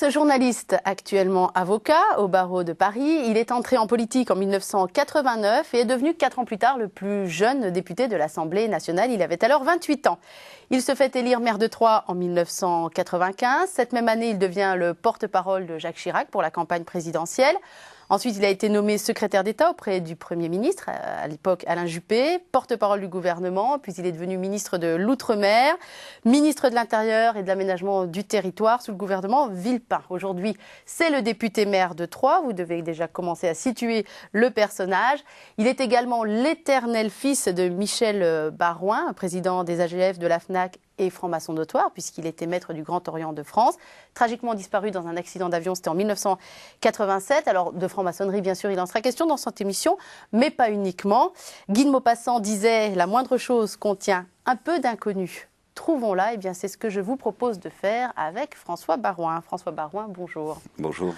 Ex-journaliste, actuellement avocat au barreau de Paris, il est entré en politique en 1989 et est devenu 4 ans plus tard le plus jeune député de l'Assemblée nationale. Il avait alors 28 ans. Il se fait élire maire de Troyes en 1995. Cette même année, il devient le porte-parole de Jacques Chirac pour la campagne présidentielle. Ensuite, il a été nommé secrétaire d'État auprès du Premier ministre, à l'époque Alain Juppé, porte-parole du gouvernement, puis il est devenu ministre de l'Outre-mer, ministre de l'Intérieur et de l'Aménagement du territoire sous le gouvernement Villepin. Aujourd'hui, c'est le député maire de Troyes. Vous devez déjà commencer à situer le personnage. Il est également l'éternel fils de Michel Barouin, président des AGF, de la FNAC et franc-maçon notoire, puisqu'il était maître du Grand Orient de France, tragiquement disparu dans un accident d'avion, c'était en 1987. Alors, de franc-maçonnerie, bien sûr, il en sera question dans cette émission, mais pas uniquement. Guy de Maupassant disait « La moindre chose contient un peu d'inconnu. Trouvons-la ». Eh bien, c'est ce que je vous propose de faire avec François Barouin. François Barouin, bonjour. Bonjour.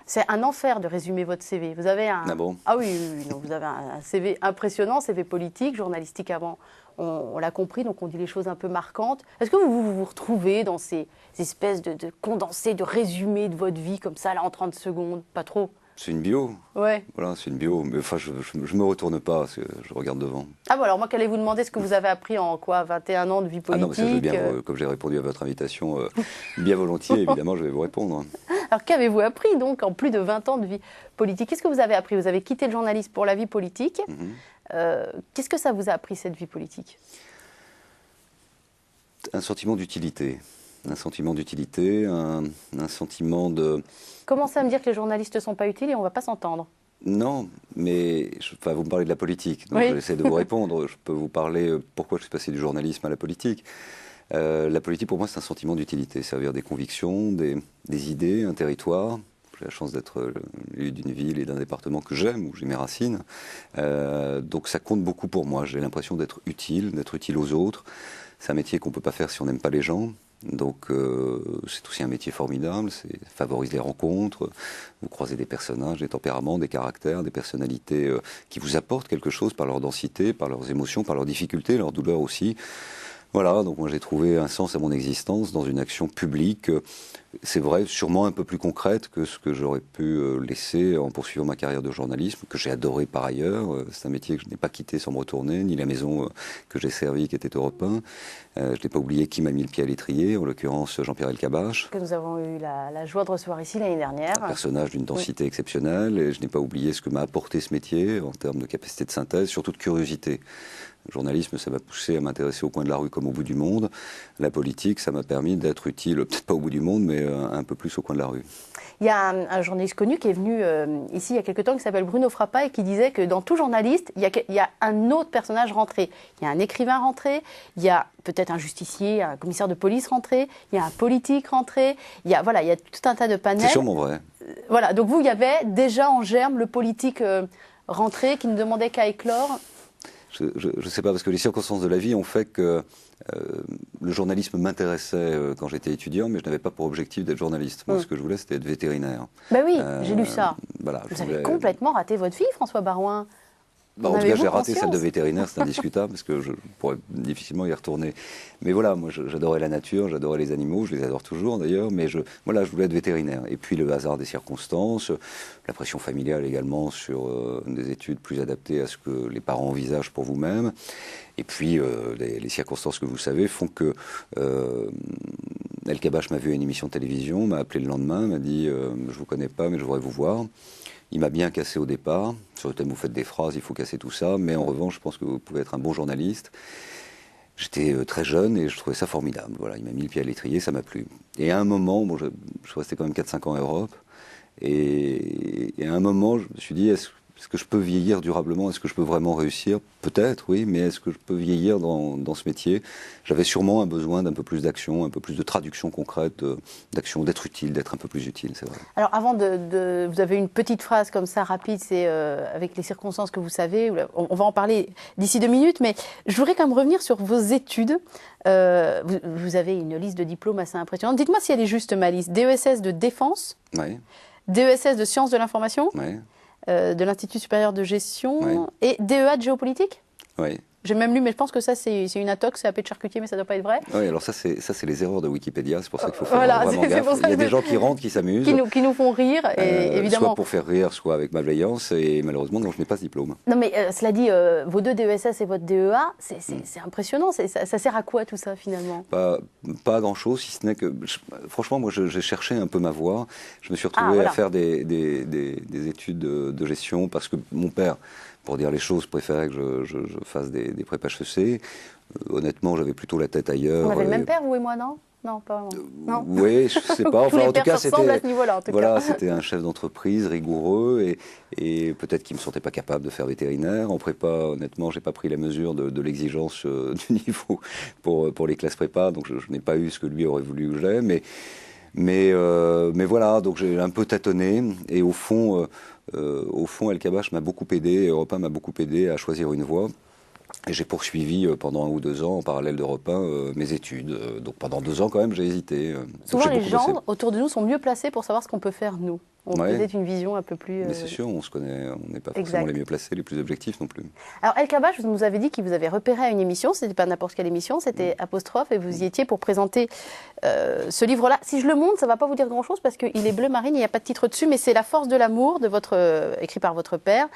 C'est un enfer de résumer votre CV. Vous avez un... Ah bon ? Ah oui, non, vous avez un CV impressionnant, CV politique, journalistique avant, on l'a compris, donc on dit les choses un peu marquantes. Est-ce que vous retrouvez dans ces espèces de condensés, de résumés de votre vie comme ça, là, en 30 secondes? Pas trop? C'est une bio. Ouais. Voilà, c'est une bio. Mais enfin, je me retourne pas, parce que je regarde devant. Ah bon, alors moi, qu'allez vous demander ce que vous avez appris en quoi, 21 ans de vie politique? Ah non, mais ça, je vais bien, comme j'ai répondu à votre invitation, bien volontiers, évidemment, je vais vous répondre. Alors, qu'avez-vous appris, donc, en plus de 20 ans de vie politique? Qu'est-ce que vous avez appris? Vous avez quitté le journalisme pour la vie politique. Qu'est-ce que ça vous a appris, cette vie politique? Un sentiment d'utilité. Un sentiment d'utilité, un sentiment de... Commencez à me dire que les journalistes ne sont pas utiles et on ne va pas s'entendre. Non, mais enfin, vous me parlez de la politique, donc oui. J'essaie de vous répondre. Je peux vous parler pourquoi je suis passé du journalisme à la politique. La politique, pour moi, c'est un sentiment d'utilité, servir des convictions, des idées, un territoire. J'ai la chance d'être l'élu d'une ville et d'un département que j'aime, où j'ai mes racines. Donc ça compte beaucoup pour moi. J'ai l'impression d'être utile aux autres. C'est un métier qu'on ne peut pas faire si on n'aime pas les gens. Donc c'est aussi un métier formidable, ça favorise les rencontres, vous croisez des personnages, des tempéraments, des caractères, des personnalités qui vous apportent quelque chose par leur densité, par leurs émotions, par leurs difficultés, leurs douleurs aussi. Voilà, donc moi j'ai trouvé un sens à mon existence dans une action publique, c'est vrai, sûrement un peu plus concrète que ce que j'aurais pu laisser en poursuivant ma carrière de journalisme, que j'ai adoré par ailleurs. C'est un métier que je n'ai pas quitté sans me retourner, ni la maison que j'ai servie qui était Europe 1. Je n'ai pas oublié qui m'a mis le pied à l'étrier, en l'occurrence Jean-Pierre Elkabbach. Que nous avons eu la joie de recevoir ici l'année dernière. Un personnage d'une densité exceptionnelle, et je n'ai pas oublié ce que m'a apporté ce métier en termes de capacité de synthèse, surtout de curiosité. Le journalisme, ça m'a poussé à m'intéresser au coin de la rue comme au bout du monde. La politique, ça m'a permis d'être utile, peut-être pas au bout du monde, mais un peu plus au coin de la rue. Il y a un journaliste connu qui est venu ici il y a quelque temps, qui s'appelle Bruno Frappa, et qui disait que dans tout journaliste, il y a un autre personnage rentré. Il y a un écrivain rentré, il y a peut-être un justicier, un commissaire de police rentré, il y a un politique rentré, il y a tout un tas de panels. C'est sûrement vrai. Voilà, donc vous, il y avait déjà en germe le politique rentré qui ne demandait qu'à éclore. Je ne sais pas, parce que les circonstances de la vie ont fait que le journalisme m'intéressait quand j'étais étudiant, mais je n'avais pas pour objectif d'être journaliste. Moi, ce que je voulais, c'était être vétérinaire. Ben oui, j'ai lu ça. Voilà, vous avez complètement raté votre vie, François Barouin. En tout cas, j'ai raté celle de vétérinaire, c'est indiscutable, parce que je pourrais difficilement y retourner. Mais voilà, moi, j'adorais la nature, j'adorais les animaux, je les adore toujours d'ailleurs, mais je voulais être vétérinaire. Et puis le hasard des circonstances, la pression familiale également sur des études plus adaptées à ce que les parents envisagent pour vous-même. Et puis les circonstances que vous savez font que Elkabbach m'a vu à une émission de télévision, m'a appelé le lendemain, m'a dit « je vous connais pas, mais je voudrais vous voir ». Il m'a bien cassé au départ. Sur le thème, vous faites des phrases, il faut casser tout ça. Mais en revanche, je pense que vous pouvez être un bon journaliste. J'étais très jeune et je trouvais ça formidable. Voilà, il m'a mis le pied à l'étrier, ça m'a plu. Et à un moment, je suis resté quand même 4-5 ans en Europe. Et à un moment, je me suis dit, est-ce que je peux vieillir durablement? Est-ce que je peux vraiment réussir? Peut-être, oui, mais est-ce que je peux vieillir dans ce métier? J'avais sûrement un besoin d'un peu plus d'action, un peu plus de traduction concrète, d'action, d'être utile, d'être un peu plus utile, c'est vrai. Alors avant vous avez une petite phrase comme ça, rapide, c'est avec les circonstances que vous savez, on va en parler d'ici 2 minutes, mais je voudrais quand même revenir sur vos études. Vous avez une liste de diplômes assez impressionnante. Dites-moi si elle est juste, ma liste. DESS de défense, oui. DESS de sciences de l'information, oui. De l'Institut supérieur de gestion, oui. et DEA de géopolitique? Oui. J'ai même lu, mais je pense que ça, c'est une intox, c'est happé de charcutier, mais ça ne doit pas être vrai. Oui, alors ça, c'est les erreurs de Wikipédia, c'est pour ça qu'il faut faire Voilà, vraiment c'est gaffe. pour ça Il y a que des gens qui rentrent, qui s'amusent. Qui nous font rire, et évidemment. Soit pour faire rire, soit avec malveillance, et malheureusement, non, je n'ai pas ce diplôme. Non, mais cela dit, vos 2 DESS et votre DEA, c'est impressionnant. Ça sert à quoi tout ça, finalement? Pas grand-chose, si ce n'est que, franchement, moi, j'ai cherché un peu ma voie. Je me suis retrouvé voilà. à faire des études de gestion, parce que mon père, pour dire les choses, préférait que je fasse des prépa HEC. Honnêtement, j'avais plutôt la tête ailleurs. On avait le même père, vous et moi, non? Non, pas vraiment. Non. Oui, je sais pas. Tous Enfin, les en tout cas, pères se ressemblent à ce niveau-là, en tout voilà, cas. c'était un chef d'entreprise rigoureux et peut-être qu'il me sentait pas capable de faire vétérinaire. En prépa, honnêtement, j'ai pas pris la mesure de l'exigence du niveau pour les classes prépa, donc je n'ai pas eu ce que lui aurait voulu que j'aie. Mais voilà, donc j'ai un peu tâtonné et au fond, El Kabbach m'a beaucoup aidé, Europe 1 m'a beaucoup aidé à choisir une voie. Et j'ai poursuivi pendant 1 ou 2 ans en parallèle d'Europe 1 mes études. Donc pendant 2 ans quand même j'ai hésité. Souvent les gens autour de nous sont mieux placés pour savoir ce qu'on peut faire nous. On a peut-être une vision un peu plus... Mais c'est sûr, on se connaît, on n'est pas forcément les mieux placés, les plus objectifs non plus. Alors El Kabbach, vous nous avez dit qu'il vous avait repéré à une émission, c'était pas n'importe quelle émission, c'était Apostrophe, et vous y étiez pour présenter ce livre-là. Si je le montre, ça ne va pas vous dire grand-chose parce qu'il est bleu marine, il n'y a pas de titre dessus, mais c'est La force de l'amour, écrit par votre père,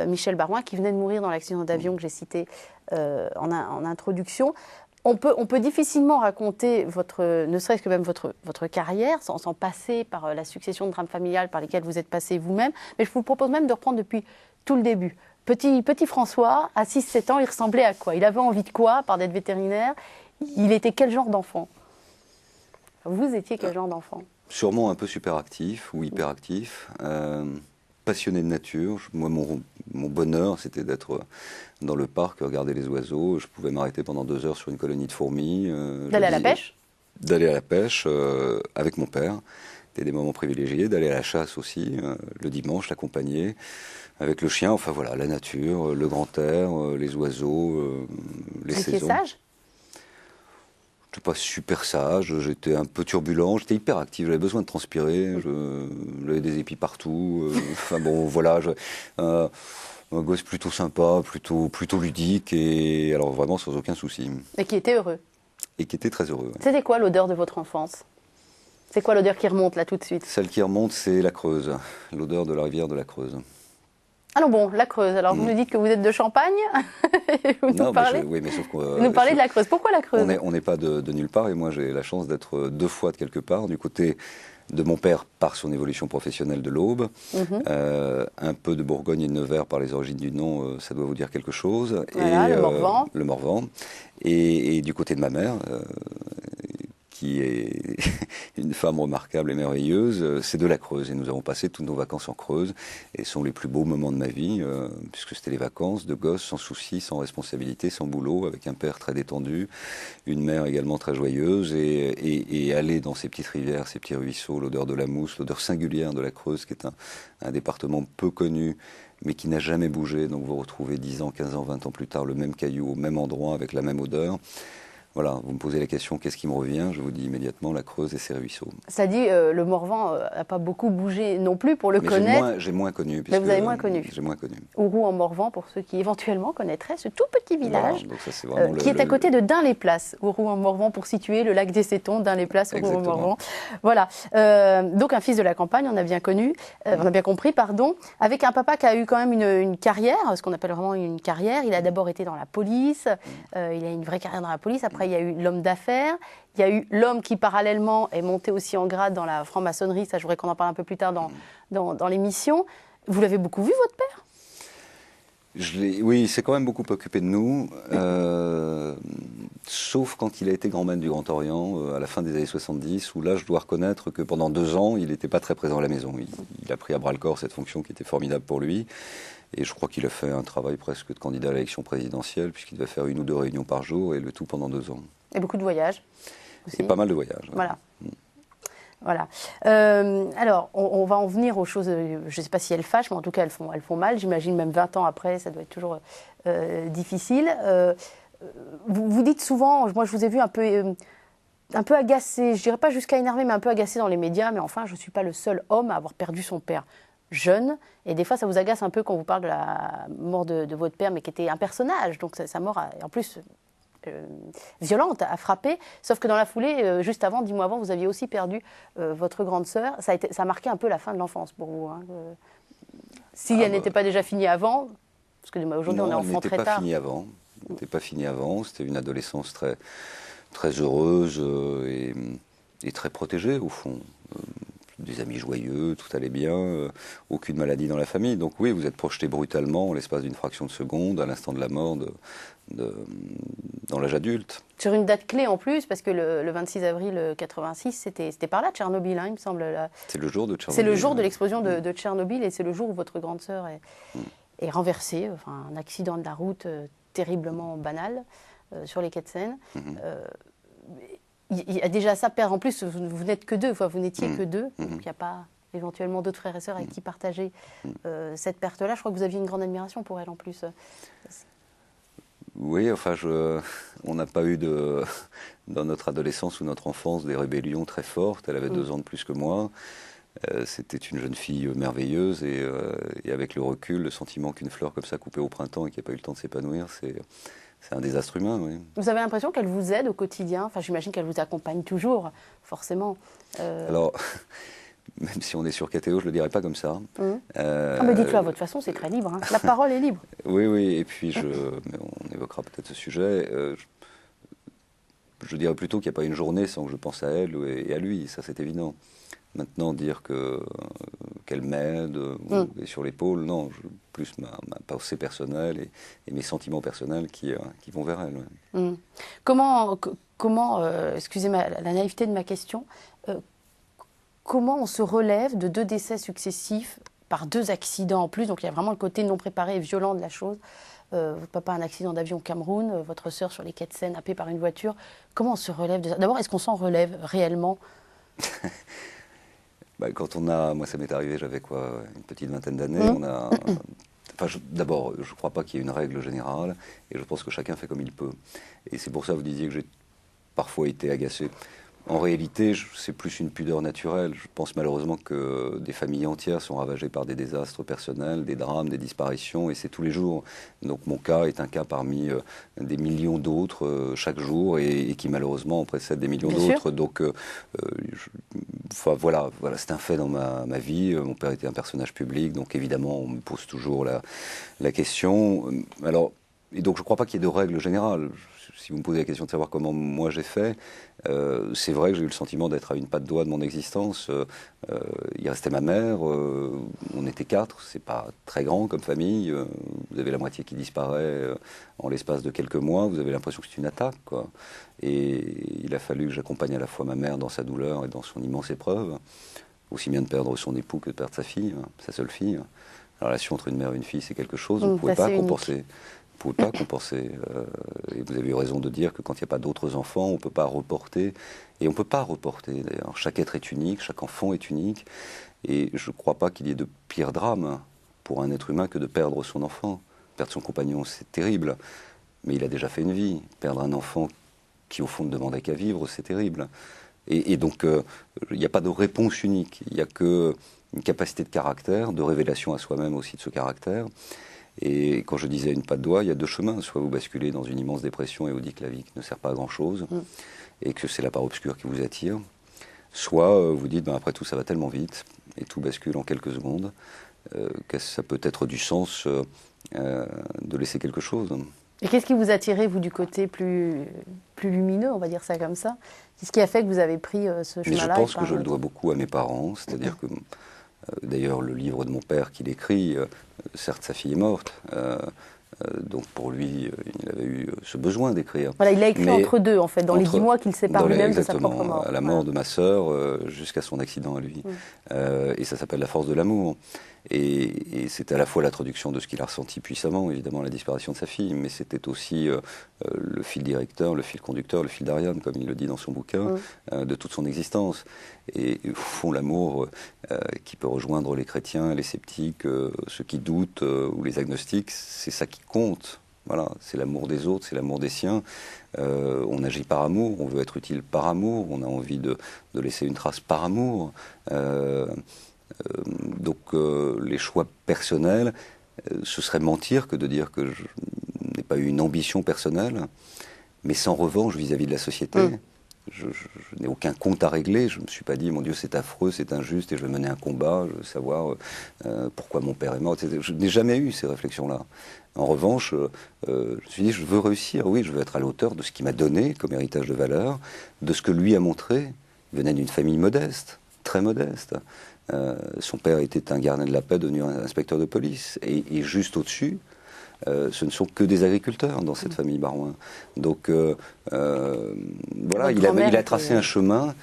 Michel Barouin, qui venait de mourir dans l'accident d'avion que j'ai cité en introduction. On peut difficilement raconter ne serait-ce que même votre carrière sans passer par la succession de drames familiales par lesquels vous êtes passé vous-même. Mais je vous propose même de reprendre depuis tout le début. Petit François, à 6-7 ans, il ressemblait à quoi? Il avait envie de quoi, à part d'être vétérinaire? Il était quel genre d'enfant? Vous étiez quel genre d'enfant? Sûrement un peu superactif ou hyperactif. Passionné de nature. Moi, mon bonheur, c'était d'être dans le parc, regarder les oiseaux. Je pouvais m'arrêter pendant 2 heures sur une colonie de fourmis. D'aller à la pêche? D'aller à la pêche avec mon père. C'était des moments privilégiés. D'aller à la chasse aussi, le dimanche, l'accompagner. Avec le chien, enfin voilà, la nature, le grand air, les oiseaux, les saisons. Vous étiez sage? Je n'étais pas super sage, j'étais un peu turbulent, j'étais hyper actif, j'avais besoin de transpirer, j'avais des épis partout. Enfin bon, voilà, un gosse plutôt sympa, plutôt ludique, et alors vraiment sans aucun souci. Et qui était heureux. Et qui était très heureux. Ouais. C'était quoi l'odeur de votre enfance? C'est quoi l'odeur qui remonte là tout de suite? Celle qui remonte, c'est la Creuse, l'odeur de la rivière de la Creuse. Alors bon, la Creuse. Alors vous nous dites que vous êtes de Champagne. Vous nous parlez, oui, mais sauf que, vous nous parlez de la Creuse. Pourquoi la Creuse? On n'est pas de nulle part, et moi j'ai la chance d'être 2 fois de quelque part, du côté de mon père par son évolution professionnelle de l'Aube, un peu de Bourgogne et de Nevers par les origines du nom, ça doit vous dire quelque chose. Voilà, et, le Morvan. Le Morvan. Et du côté de ma mère, qui est une femme remarquable et merveilleuse, c'est de la Creuse. Et nous avons passé toutes nos vacances en Creuse, et ce sont les plus beaux moments de ma vie, puisque c'était les vacances de gosse, sans soucis, sans responsabilité, sans boulot, avec un père très détendu, une mère également très joyeuse, et aller dans ces petites rivières, ces petits ruisseaux, l'odeur de la mousse, l'odeur singulière de la Creuse, qui est un département peu connu, mais qui n'a jamais bougé. Donc vous retrouvez 10 ans, 15 ans, 20 ans plus tard le même caillou au même endroit, avec la même odeur. Voilà, vous me posez la question, qu'est-ce qui me revient? Je vous dis immédiatement la Creuse et ses ruisseaux. Ça dit, le Morvan n'a pas beaucoup bougé non plus pour le connaître. J'ai moins connu. Mais vous avez moins connu. J'ai moins connu. Ouroux en Morvan, pour ceux qui éventuellement connaîtraient ce tout petit village, voilà, donc ça, c'est vraiment qui est à côté de Dun-les-Places. Ouroux en Morvan, pour situer le lac des Cétons, Dun-les-Places, Ouroux en Morvan. Voilà. Donc un fils de la campagne, on a bien connu, on a bien compris, pardon, avec un papa qui a eu quand même une carrière, ce qu'on appelle vraiment une carrière. Il a d'abord été dans la police, il a une vraie carrière dans la police. Après, il y a eu l'homme d'affaires. Il y a eu l'homme qui, parallèlement, est monté aussi en grade dans la franc-maçonnerie. Ça, je voudrais qu'on en parle un peu plus tard dans l'émission. Vous l'avez beaucoup vu, votre père? Oui, il s'est quand même beaucoup occupé de nous, sauf quand il a été grand-maître du Grand Orient, à la fin des années 70, où là, je dois reconnaître que pendant 2 ans, il n'était pas très présent à la maison. Il a pris à bras-le-corps cette fonction qui était formidable pour lui. Et je crois qu'il a fait un travail presque de candidat à l'élection présidentielle, puisqu'il devait faire 1 ou 2 réunions par jour, et le tout pendant 2 ans. Et beaucoup de voyages aussi. Et pas mal de voyages. Ouais. Voilà. Voilà. Alors, on va en venir aux choses, je ne sais pas si elles fâchent, mais en tout cas, elles font mal. J'imagine même 20 ans après, ça doit être toujours difficile. Vous dites souvent, moi je vous ai vu un peu agacé, je dirais pas jusqu'à énervé, mais un peu agacé dans les médias, mais enfin, je ne suis pas le seul homme à avoir perdu son père. jeune. Et des fois, ça vous agace un peu quand on vous parle de la mort de votre père, mais qui était un personnage. Donc sa mort, en plus, violente, a frappé. Sauf que dans la foulée, juste avant, 10 mois avant, vous aviez aussi perdu votre grande sœur. Ça a marqué un peu la fin de l'enfance pour vous. Hein, si elle n'était pas déjà finie avant, parce que aujourd'hui, on est enfant très tard. Elle n'était pas finie avant. C'était une adolescence très, très heureuse et très protégée, au fond. Des amis joyeux, tout allait bien, aucune maladie dans la famille. Donc oui, vous êtes projeté brutalement, en l'espace d'une fraction de seconde, à l'instant de la mort, dans l'âge adulte. Sur une date clé en plus, parce que le 26 avril 86, c'était par là, Tchernobyl, hein, il me semble. C'est le jour de Tchernobyl. C'est le jour de l'explosion de Tchernobyl, et c'est le jour où votre grande sœur est renversée, enfin, un accident de la route terriblement banal sur les quais de Seine. Il y a déjà ça, père. En plus, vous n'êtes que deux, vous n'étiez que deux. Donc il n'y a pas éventuellement d'autres frères et sœurs avec qui partager cette perte-là. Je crois que vous aviez une grande admiration pour elle en plus. Oui, enfin, on n'a pas eu dans notre adolescence ou notre enfance des rébellions très fortes. Elle avait 2 ans de plus que moi. C'était une jeune fille merveilleuse et avec le recul, le sentiment qu'une fleur comme ça coupée au printemps et qui n'a pas eu le temps de s'épanouir, c'est un désastre humain, oui. Vous avez l'impression qu'elle vous aide au quotidien? Enfin, j'imagine qu'elle vous accompagne toujours, forcément. Alors, même si on est sur KTO, je ne le dirais pas comme ça. Mais dites-le à votre façon, c'est très libre. Hein. La parole est libre. Oui, et puis mais on évoquera peut-être ce sujet. Je dirais plutôt qu'il n'y a pas une journée sans que je pense à elle et à lui, ça c'est évident. Maintenant, dire qu'elle m'aide est sur l'épaule, non, plus ma pensée personnelle et mes sentiments personnels qui vont vers elle. Ouais. Comment excusez la naïveté de ma question, comment on se relève de 2 décès successifs par 2 accidents en plus? Donc il y a vraiment le côté non préparé et violent de la chose. Votre papa a un accident d'avion au Cameroun, votre sœur sur les quais de Seine, happée par une voiture. Comment on se relève de ça? D'abord, est-ce qu'on s'en relève réellement? Moi ça m'est arrivé, j'avais une petite vingtaine d'années. D'abord, je ne crois pas qu'il y ait une règle générale, et je pense que chacun fait comme il peut. Et c'est pour ça que vous disiez que j'ai parfois été agacé. En réalité, c'est plus une pudeur naturelle. Je pense malheureusement que des familles entières sont ravagées par des désastres personnels, des drames, des disparitions, et c'est tous les jours. Donc mon cas est un cas parmi des millions d'autres chaque jour, et qui malheureusement en précède des millions d'autres. Donc voilà, c'est un fait dans ma vie. Mon père était un personnage public, donc évidemment on me pose toujours la question. Et donc je ne crois pas qu'il y ait de règle générale. Si vous me posez la question de savoir comment moi j'ai fait, c'est vrai que j'ai eu le sentiment d'être à une patte doigt de mon existence. Il restait ma mère, on était 4, c'est pas très grand comme famille. Vous avez la moitié qui disparaît en l'espace de quelques mois, vous avez l'impression que c'est une attaque, quoi. Et il a fallu que j'accompagne à la fois ma mère dans sa douleur et dans son immense épreuve, aussi bien de perdre son époux que de perdre sa fille, sa seule fille. La relation entre une mère et une fille, c'est quelque chose, vous ne pouvez pas compenser. Vous ne pouvez pas compenser. Et vous avez eu raison de dire que quand il n'y a pas d'autres enfants, on ne peut pas reporter. Et on ne peut pas reporter, d'ailleurs. Chaque être est unique, chaque enfant est unique. Et je ne crois pas qu'il y ait de pire drame pour un être humain que de perdre son enfant. Perdre son compagnon, c'est terrible. Mais il a déjà fait une vie. Perdre un enfant qui, au fond, ne demandait qu'à vivre, c'est terrible. Et donc, il n'y a pas de réponse unique. Il n'y a qu'une capacité de caractère, de révélation à soi-même aussi de ce caractère. Et quand je disais une patte doigt, il y a 2 chemins. Soit vous basculez dans une immense dépression et vous dites que la vie ne sert pas à grand-chose et que c'est la part obscure qui vous attire. Soit vous dites, après tout, ça va tellement vite et tout bascule en quelques secondes que ça peut être du sens de laisser quelque chose. Et qu'est-ce qui vous a tiré, vous, du côté plus lumineux, on va dire ça comme ça? Qu'est-ce qui a fait que vous avez pris ce chemin-là? Mais je pense que je le dois beaucoup à mes parents, c'est-à-dire que d'ailleurs, le livre de mon père qu'il écrit, certes, sa fille est morte, donc pour lui, il avait eu ce besoin d'écrire. Voilà, il l'a écrit entre deux, en fait, dans les 10 mois qu'il sépare lui-même de sa propre mort. À la mort de ma sœur, jusqu'à son accident à lui. Et ça s'appelle La force de l'amour. Et c'était à la fois la traduction de ce qu'il a ressenti puissamment, évidemment, la disparition de sa fille, mais c'était aussi le fil directeur, le fil conducteur, le fil d'Ariane, comme il le dit dans son bouquin, de toute son existence. Et au fond, l'amour qui peut rejoindre les chrétiens, les sceptiques, ceux qui doutent ou les agnostiques, c'est ça qui compte. Voilà, c'est l'amour des autres, c'est l'amour des siens. On agit par amour, on veut être utile par amour, on a envie de laisser une trace par amour. Donc les choix personnels, ce serait mentir que de dire que je n'ai pas eu une ambition personnelle, mais sans revanche vis-à-vis de la société. Je n'ai aucun compte à régler. Je ne me suis pas dit, mon Dieu, c'est affreux, c'est injuste, et je vais mener un combat, je veux savoir pourquoi mon père est mort, etc. Je n'ai jamais eu ces réflexions-là. En revanche, je me suis dit, je veux réussir, oui, je veux être à la hauteur de ce qu'il m'a donné comme héritage de valeur, de ce que lui a montré. Il venait d'une famille modeste, très modeste. Son père était un gardien de la paix, devenu un inspecteur de police. Et juste au-dessus, ce ne sont que des agriculteurs dans cette famille Barouin. Donc voilà, il a tracé un chemin.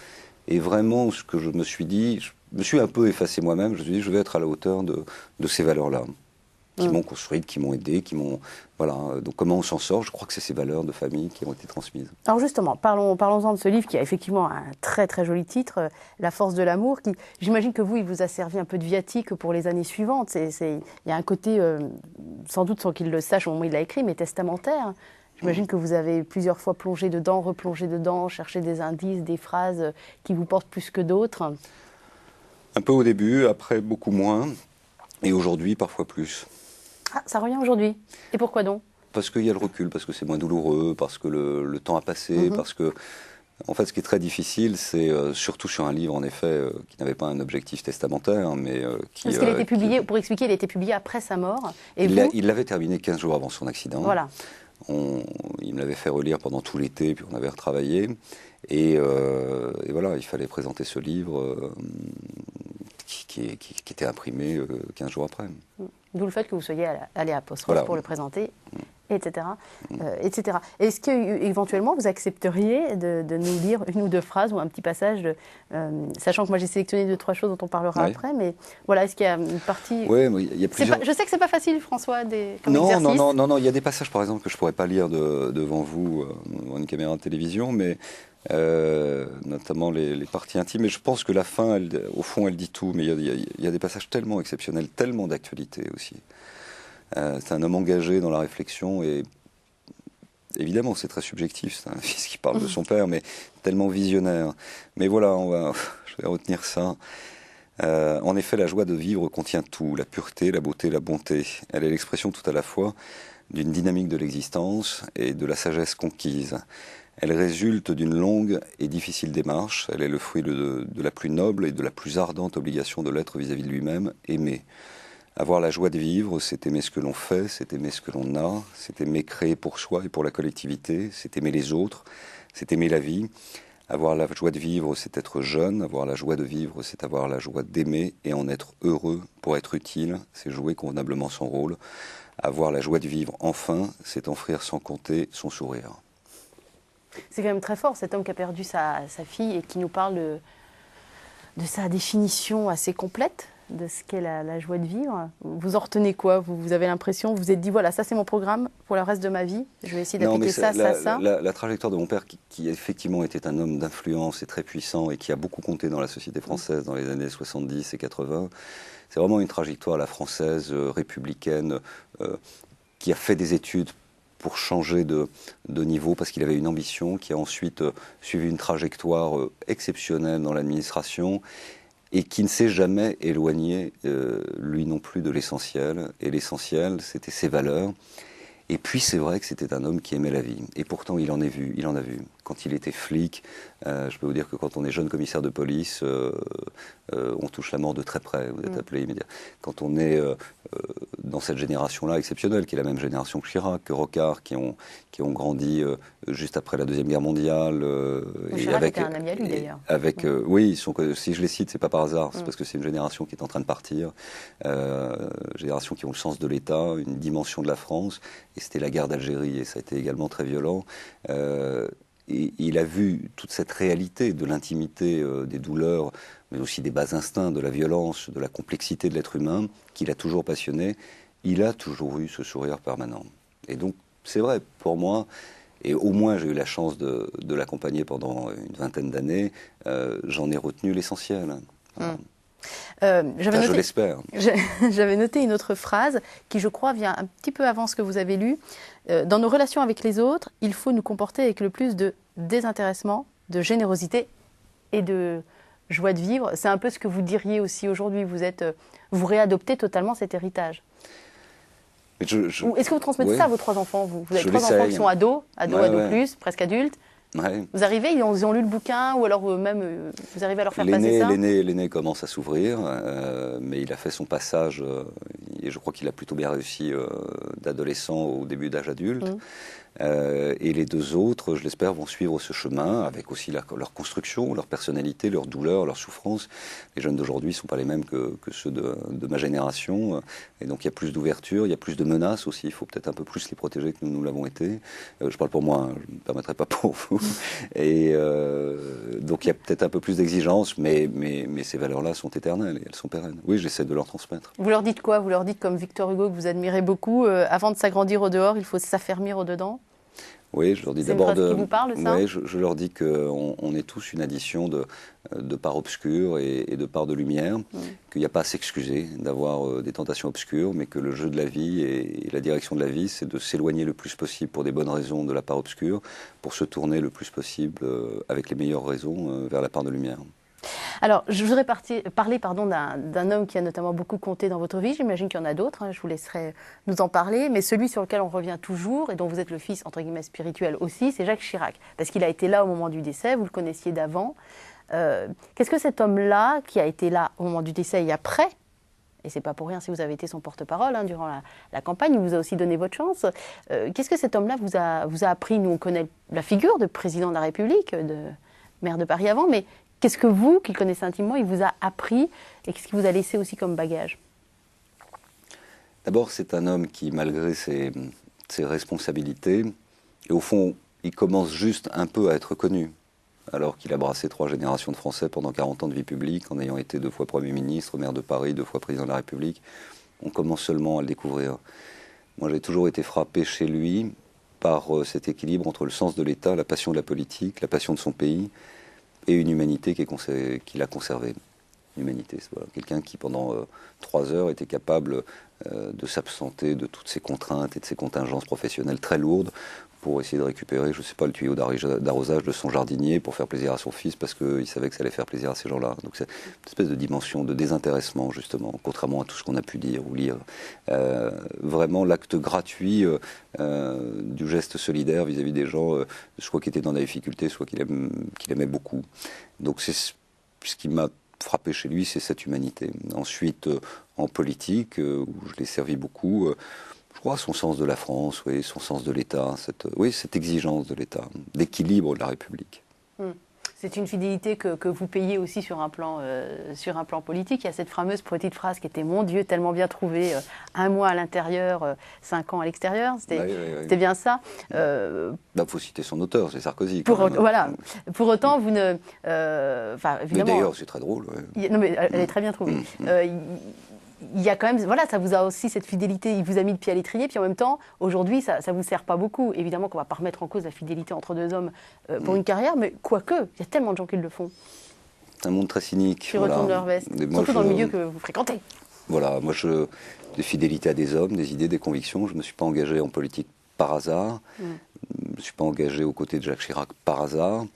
Et vraiment, ce que je me suis dit, je me suis un peu effacé moi-même. Je me suis dit, je vais être à la hauteur de ces valeurs-là, qui m'ont construite, qui m'ont aidé, qui m'ont... Voilà, donc comment on s'en sort? Je crois que c'est ces valeurs de famille qui ont été transmises. Alors justement, parlons-en de ce livre qui a effectivement un très très joli titre, La force de l'amour, qui, j'imagine que vous, il vous a servi un peu de viatique pour les années suivantes. Il y a un côté, sans doute sans qu'il le sache au moment où il l'a écrit, mais testamentaire. J'imagine que vous avez plusieurs fois plongé dedans, replongé dedans, cherché des indices, des phrases qui vous portent plus que d'autres. Un peu au début, après beaucoup moins, et aujourd'hui parfois plus. Ah, ça revient aujourd'hui. Et pourquoi donc? Parce qu'il y a le recul, parce que c'est moins douloureux, parce que le temps a passé, parce que, en fait, ce qui est très difficile, c'est surtout sur un livre, en effet, qui n'avait pas un objectif testamentaire, mais qui... Parce qu'il a été publié, pour expliquer, il a été publié après sa mort. Et il l'avait terminé 15 jours avant son accident. Voilà. Il me l'avait fait relire pendant tout l'été, puis on avait retravaillé. Et voilà, il fallait présenter ce livre qui était imprimé 15 jours après. D'où le fait que vous soyez allé à Apostrophe pour le présenter, etc. etc. Est-ce qu'éventuellement vous accepteriez de nous lire une ou deux phrases ou un petit passage, sachant que moi j'ai sélectionné 2-3 choses dont on parlera après, mais voilà, est-ce qu'il y a une partie... Oui, mais il y a plusieurs... Je sais que c'est pas facile, François, comme exercice. Non, il y a des passages par exemple que je pourrais pas lire devant vous, devant une caméra de télévision, mais notamment les parties intimes. Et je pense que la fin, au fond, elle dit tout. Mais il y a des passages tellement exceptionnels, tellement d'actualité aussi. C'est un homme engagé dans la réflexion et évidemment, c'est très subjectif. C'est un fils qui parle de son père, mais tellement visionnaire. Mais voilà, je vais retenir ça. En effet, la joie de vivre contient tout, la pureté, la beauté, la bonté. Elle est l'expression tout à la fois d'une dynamique de l'existence et de la sagesse conquise. Elle résulte d'une longue et difficile démarche. Elle est le fruit de la plus noble et de la plus ardente obligation de l'être vis-à-vis de lui-même, aimer. Avoir la joie de vivre, c'est aimer ce que l'on fait, c'est aimer ce que l'on a, c'est aimer créer pour soi et pour la collectivité, c'est aimer les autres, c'est aimer la vie. Avoir la joie de vivre, c'est être jeune. Avoir la joie de vivre, c'est avoir la joie d'aimer et en être heureux pour être utile. C'est jouer convenablement son rôle. Avoir la joie de vivre, enfin, c'est offrir sans compter son sourire. C'est quand même très fort, cet homme qui a perdu sa fille et qui nous parle de sa définition assez complète de ce qu'est la joie de vivre. Vous en retenez quoi? Vous avez l'impression, vous vous êtes dit, voilà, ça c'est mon programme pour le reste de ma vie, je vais essayer d'appliquer ça. La trajectoire de mon père, qui effectivement était un homme d'influence et très puissant et qui a beaucoup compté dans la société française dans les années 70 et 80, c'est vraiment une trajectoire à la française, républicaine, qui a fait des études pour changer de niveau parce qu'il avait une ambition, qui a ensuite suivi une trajectoire exceptionnelle dans l'administration et qui ne s'est jamais éloigné, lui non plus, de l'essentiel. Et l'essentiel, c'était ses valeurs. Et puis c'est vrai que c'était un homme qui aimait la vie. Et pourtant il en a vu. Quand il était flic, je peux vous dire que quand on est jeune commissaire de police, on touche la mort de très près, vous êtes appelé immédiatement. Quand on est dans cette génération-là exceptionnelle, qui est la même génération que Chirac, que Rocard, qui ont grandi juste après la Deuxième Guerre mondiale. Chirac était un ami à lui d'ailleurs. Oui, si je les cite, c'est pas par hasard, c'est parce que c'est une génération qui est en train de partir, génération qui ont le sens de l'État, une dimension de la France, et c'était la guerre d'Algérie, et ça a été également très violent. Et il a vu toute cette réalité de l'intimité, des douleurs, mais aussi des bas instincts, de la violence, de la complexité de l'être humain, qu'il a toujours passionné. Il a toujours eu ce sourire permanent. Et donc, c'est vrai, pour moi, et au moins j'ai eu la chance de l'accompagner pendant une vingtaine d'années, j'en ai retenu l'essentiel. Je l'espère. J'avais noté une autre phrase qui, je crois, vient un petit peu avant ce que vous avez lu. Dans nos relations avec les autres, il faut nous comporter avec le plus de désintéressement, de générosité et de joie de vivre. C'est un peu ce que vous diriez aussi aujourd'hui. Vous réadoptez totalement cet héritage. Ou est-ce que vous transmettez ça à vos 3 enfants? Vous avez 3 enfants qui sont ados plus, presque adultes. Ouais. Vous arrivez, ils ont lu le bouquin, ou alors même vous arrivez à leur faire passer ça? L'aîné commence à s'ouvrir, mais il a fait son passage, et je crois qu'il a plutôt bien réussi d'adolescent au début d'âge adulte. Et les 2 autres, je l'espère, vont suivre ce chemin avec aussi leur construction, leur personnalité, leur douleur, leur souffrance. Les jeunes d'aujourd'hui ne sont pas les mêmes que ceux de ma génération. Et donc il y a plus d'ouverture, il y a plus de menaces aussi. Il faut peut-être un peu plus les protéger que nous l'avons été. Je parle pour moi, je ne me permettrai pas pour vous. Et donc il y a peut-être un peu plus d'exigence, mais ces valeurs-là sont éternelles et elles sont pérennes. Oui, j'essaie de leur transmettre. Vous leur dites quoi? Vous leur dites, comme Victor Hugo, que vous admirez beaucoup, avant de s'agrandir au dehors, il faut s'affermir au dedans? Oui, je leur dis d'abord qui vous parle, ça? Oui, je leur dis qu'on est tous une addition de parts obscures et de parts de lumière, qu'il n'y a pas à s'excuser d'avoir des tentations obscures, mais que le jeu de la vie et la direction de la vie, c'est de s'éloigner le plus possible pour des bonnes raisons de la part obscure, pour se tourner le plus possible avec les meilleures raisons vers la part de lumière. Alors, je voudrais parler d'un homme qui a notamment beaucoup compté dans votre vie. J'imagine qu'il y en a d'autres, je vous laisserai nous en parler. Mais celui sur lequel on revient toujours, et dont vous êtes le fils, entre guillemets, spirituel aussi, c'est Jacques Chirac. Parce qu'il a été là au moment du décès, vous le connaissiez d'avant. Qu'est-ce que cet homme-là, qui a été là au moment du décès et après, et c'est pas pour rien si vous avez été son porte-parole durant la campagne, il vous a aussi donné votre chance, qu'est-ce que cet homme-là vous a appris? Nous, on connaît la figure de président de la République, de maire de Paris avant, mais qu'est-ce que vous, qui le connaissez intimement, il vous a appris et qu'est-ce qu'il vous a laissé aussi comme bagage? D'abord, c'est un homme qui, malgré ses responsabilités, et au fond, il commence juste un peu à être connu, alors qu'il a brassé 3 générations de Français pendant 40 ans de vie publique, en ayant été 2 fois Premier ministre, maire de Paris, 2 fois président de la République. On commence seulement à le découvrir. Moi, j'ai toujours été frappé chez lui par cet équilibre entre le sens de l'État, la passion de la politique, la passion de son pays, et une humanité qu'il a conservée. Une humanité, c'est quelqu'un qui, pendant 3 heures, était capable de s'absenter de toutes ses contraintes et de ses contingences professionnelles très lourdes pour essayer de récupérer, je ne sais pas, le tuyau d'arrosage de son jardinier pour faire plaisir à son fils parce qu'il savait que ça allait faire plaisir à ces gens-là. Donc c'est une espèce de dimension de désintéressement, justement, contrairement à tout ce qu'on a pu dire ou lire. Vraiment l'acte gratuit du geste solidaire vis-à-vis des gens, soit qui étaient dans la difficulté, soit qu'il aimait beaucoup. Donc c'est ce qui m'a frappé chez lui, c'est cette humanité. Ensuite, en politique, où je l'ai servi beaucoup, je crois son sens de la France, oui, son sens de l'État, cette exigence de l'État, d'équilibre de la République. C'est une fidélité que vous payez aussi sur un plan politique. Il y a cette fameuse petite phrase qui était « Mon Dieu, tellement bien trouvé, 1 mois à l'intérieur, 5 ans à l'extérieur ». C'était bien ça. Il faut citer son auteur, c'est Sarkozy. Voilà. Pour autant, vous ne... mais d'ailleurs, c'est très drôle. Ouais. Non, mais elle est très bien trouvée. Il y a quand même, voilà, ça vous a aussi cette fidélité, il vous a mis le pied à l'étrier, puis en même temps, aujourd'hui, ça ne vous sert pas beaucoup. Évidemment qu'on ne va pas remettre en cause la fidélité entre 2 hommes pour une carrière, mais quoique, il y a tellement de gens qui le font. C'est un monde très cynique. Qui retournent leur veste, surtout dans le milieu que vous fréquentez. Voilà, moi, des fidélités à des hommes, des idées, des convictions. Je ne me suis pas engagé en politique par hasard. Je ne me suis pas engagé aux côtés de Jacques Chirac par hasard.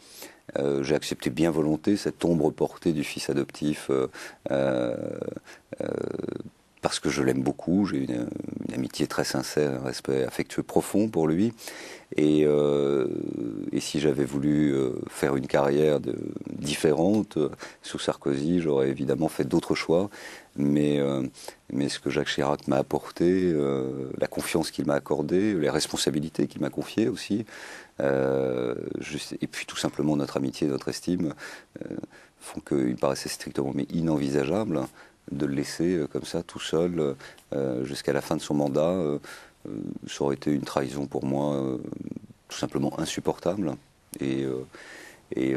J'ai accepté bien volonté cette ombre portée du fils adoptif parce que je l'aime beaucoup, j'ai une amitié très sincère, un respect affectueux profond pour lui. Et si j'avais voulu faire une carrière différente sous Sarkozy, j'aurais évidemment fait d'autres choix. Mais ce que Jacques Chirac m'a apporté, la confiance qu'il m'a accordée, les responsabilités qu'il m'a confiées aussi, et puis tout simplement notre amitié, notre estime, font qu'il me paraissait strictement inenvisageable de le laisser comme ça, tout seul, jusqu'à la fin de son mandat. Ça aurait été une trahison pour moi, tout simplement insupportable. Et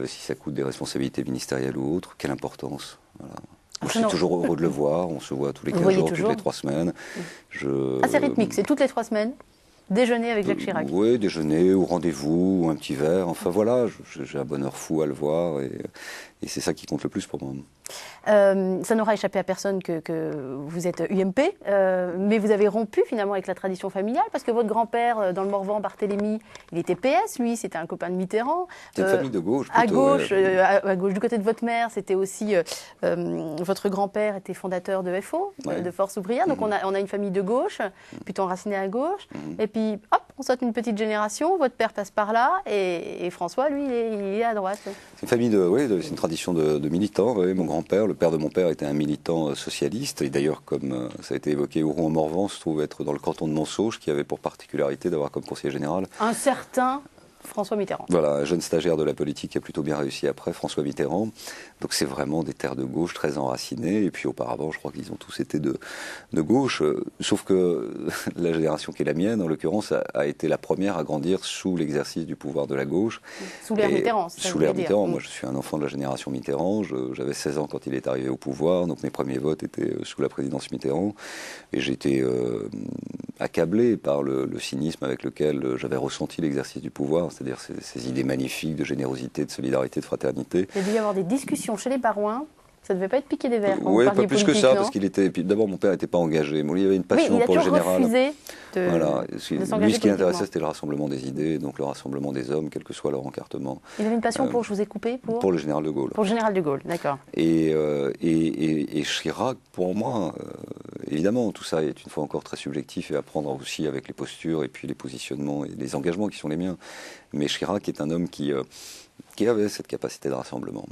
si ça coûte des responsabilités ministérielles ou autres, quelle importance. Voilà. Moi, je suis toujours heureux de le voir, on se voit tous les 15 jours, toutes les 3 semaines. C'est rythmique, c'est toutes les 3 semaines? Déjeuner avec Jacques Chirac? Oui, déjeuner, ou rendez-vous, ou un petit verre. Enfin voilà, j'ai un bonheur fou à le voir et c'est ça qui compte le plus pour moi. Ça n'aura échappé à personne que vous êtes UMP, mais vous avez rompu finalement avec la tradition familiale, parce que votre grand-père, dans le Morvan, Barthélemy, il était PS, lui, c'était un copain de Mitterrand. C'est une famille de gauche, plutôt. À gauche, à gauche, du côté de votre mère, c'était aussi, votre grand-père était fondateur de FO, de Force ouvrière, donc on a une famille de gauche, plutôt enracinée à gauche, et puis hop, on saute une petite génération, votre père passe par là, et François, lui, il est à droite. C'est une famille c'est une tradition de militants. Oui. Mon grand-père, le père de mon père, était un militant socialiste. Et d'ailleurs, comme ça a été évoqué, Ouron-en-Morvan se trouve être dans le canton de Montsauge, qui avait pour particularité d'avoir comme conseiller général un certain François Mitterrand. Voilà, un jeune stagiaire de la politique qui a plutôt bien réussi après, François Mitterrand. Donc c'est vraiment des terres de gauche très enracinées. Et puis auparavant, je crois qu'ils ont tous été de gauche. Sauf que la génération qui est la mienne, en l'occurrence, a été la première à grandir sous l'exercice du pouvoir de la gauche. Sous l'ère Mitterrand, c'est ça. Sous l'ère Mitterrand. Moi, je suis un enfant de la génération Mitterrand. J'avais 16 ans quand il est arrivé au pouvoir. Donc mes premiers votes étaient sous la présidence Mitterrand. Et j'étais accablé par le cynisme avec lequel j'avais ressenti l'exercice du pouvoir. C'est-à-dire ces idées magnifiques de générosité, de solidarité, de fraternité. Il y a dû y avoir des discussions chez les Barouins. Ça ne devait pas être piqué des verres. Oui, pas plus que ça, parce qu'il était. D'abord, mon père n'était pas engagé. Bon, il avait une passion pour le général. Refusé de Lui, ce qui l'intéressait, c'était le rassemblement des idées, donc le rassemblement des hommes, quel que soit leur encartement. Il avait une passion pour, je vous ai coupé, pour le général de Gaulle. Pour le général de Gaulle, d'accord. Et Chirac, pour moi, évidemment, tout ça est une fois encore très subjectif et à prendre aussi avec les postures et puis les positionnements et les engagements qui sont les miens. Mais Chirac est un homme qui avait cette capacité de rassemblement.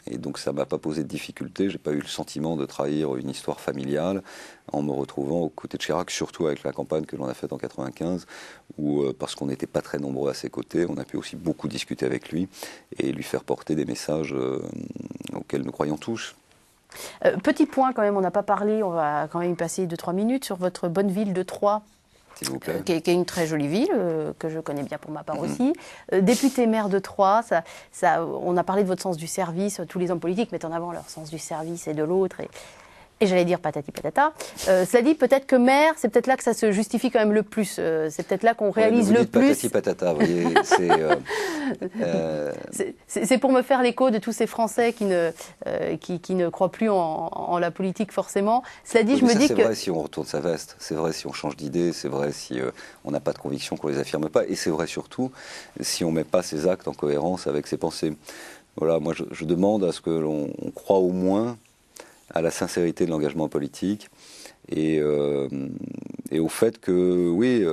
Et donc ça ne m'a pas posé de difficulté, j'ai pas eu le sentiment de trahir une histoire familiale en me retrouvant aux côtés de Chirac, surtout avec la campagne que l'on a faite en 95, où parce qu'on n'était pas très nombreux à ses côtés, on a pu aussi beaucoup discuter avec lui et lui faire porter des messages auxquels nous croyons tous. Petit point quand même, on n'a pas parlé, on va quand même y passer 2-3 minutes sur votre bonne ville de Troyes. S'il vous plaît. Qui est une très jolie ville, que je connais bien pour ma part aussi. Député maire de Troyes, on a parlé de votre sens du service, tous les hommes politiques mettent en avant leur sens du service et de l'autre. Et j'allais dire patati patata. Cela dit, peut-être que maire, c'est peut-être là que ça se justifie quand même le plus. C'est peut-être là qu'on réalise le plus. Patati patata, vous voyez. C'est pour me faire l'écho de tous ces Français qui ne croient plus en la politique forcément. Cela dit, je me dis que... C'est vrai si on retourne sa veste, c'est vrai si on change d'idée, c'est vrai si on n'a pas de conviction, qu'on ne les affirme pas, et c'est vrai surtout si on ne met pas ses actes en cohérence avec ses pensées. Voilà, moi je demande à ce que l'on croit au moins à la sincérité de l'engagement politique et au fait que, oui,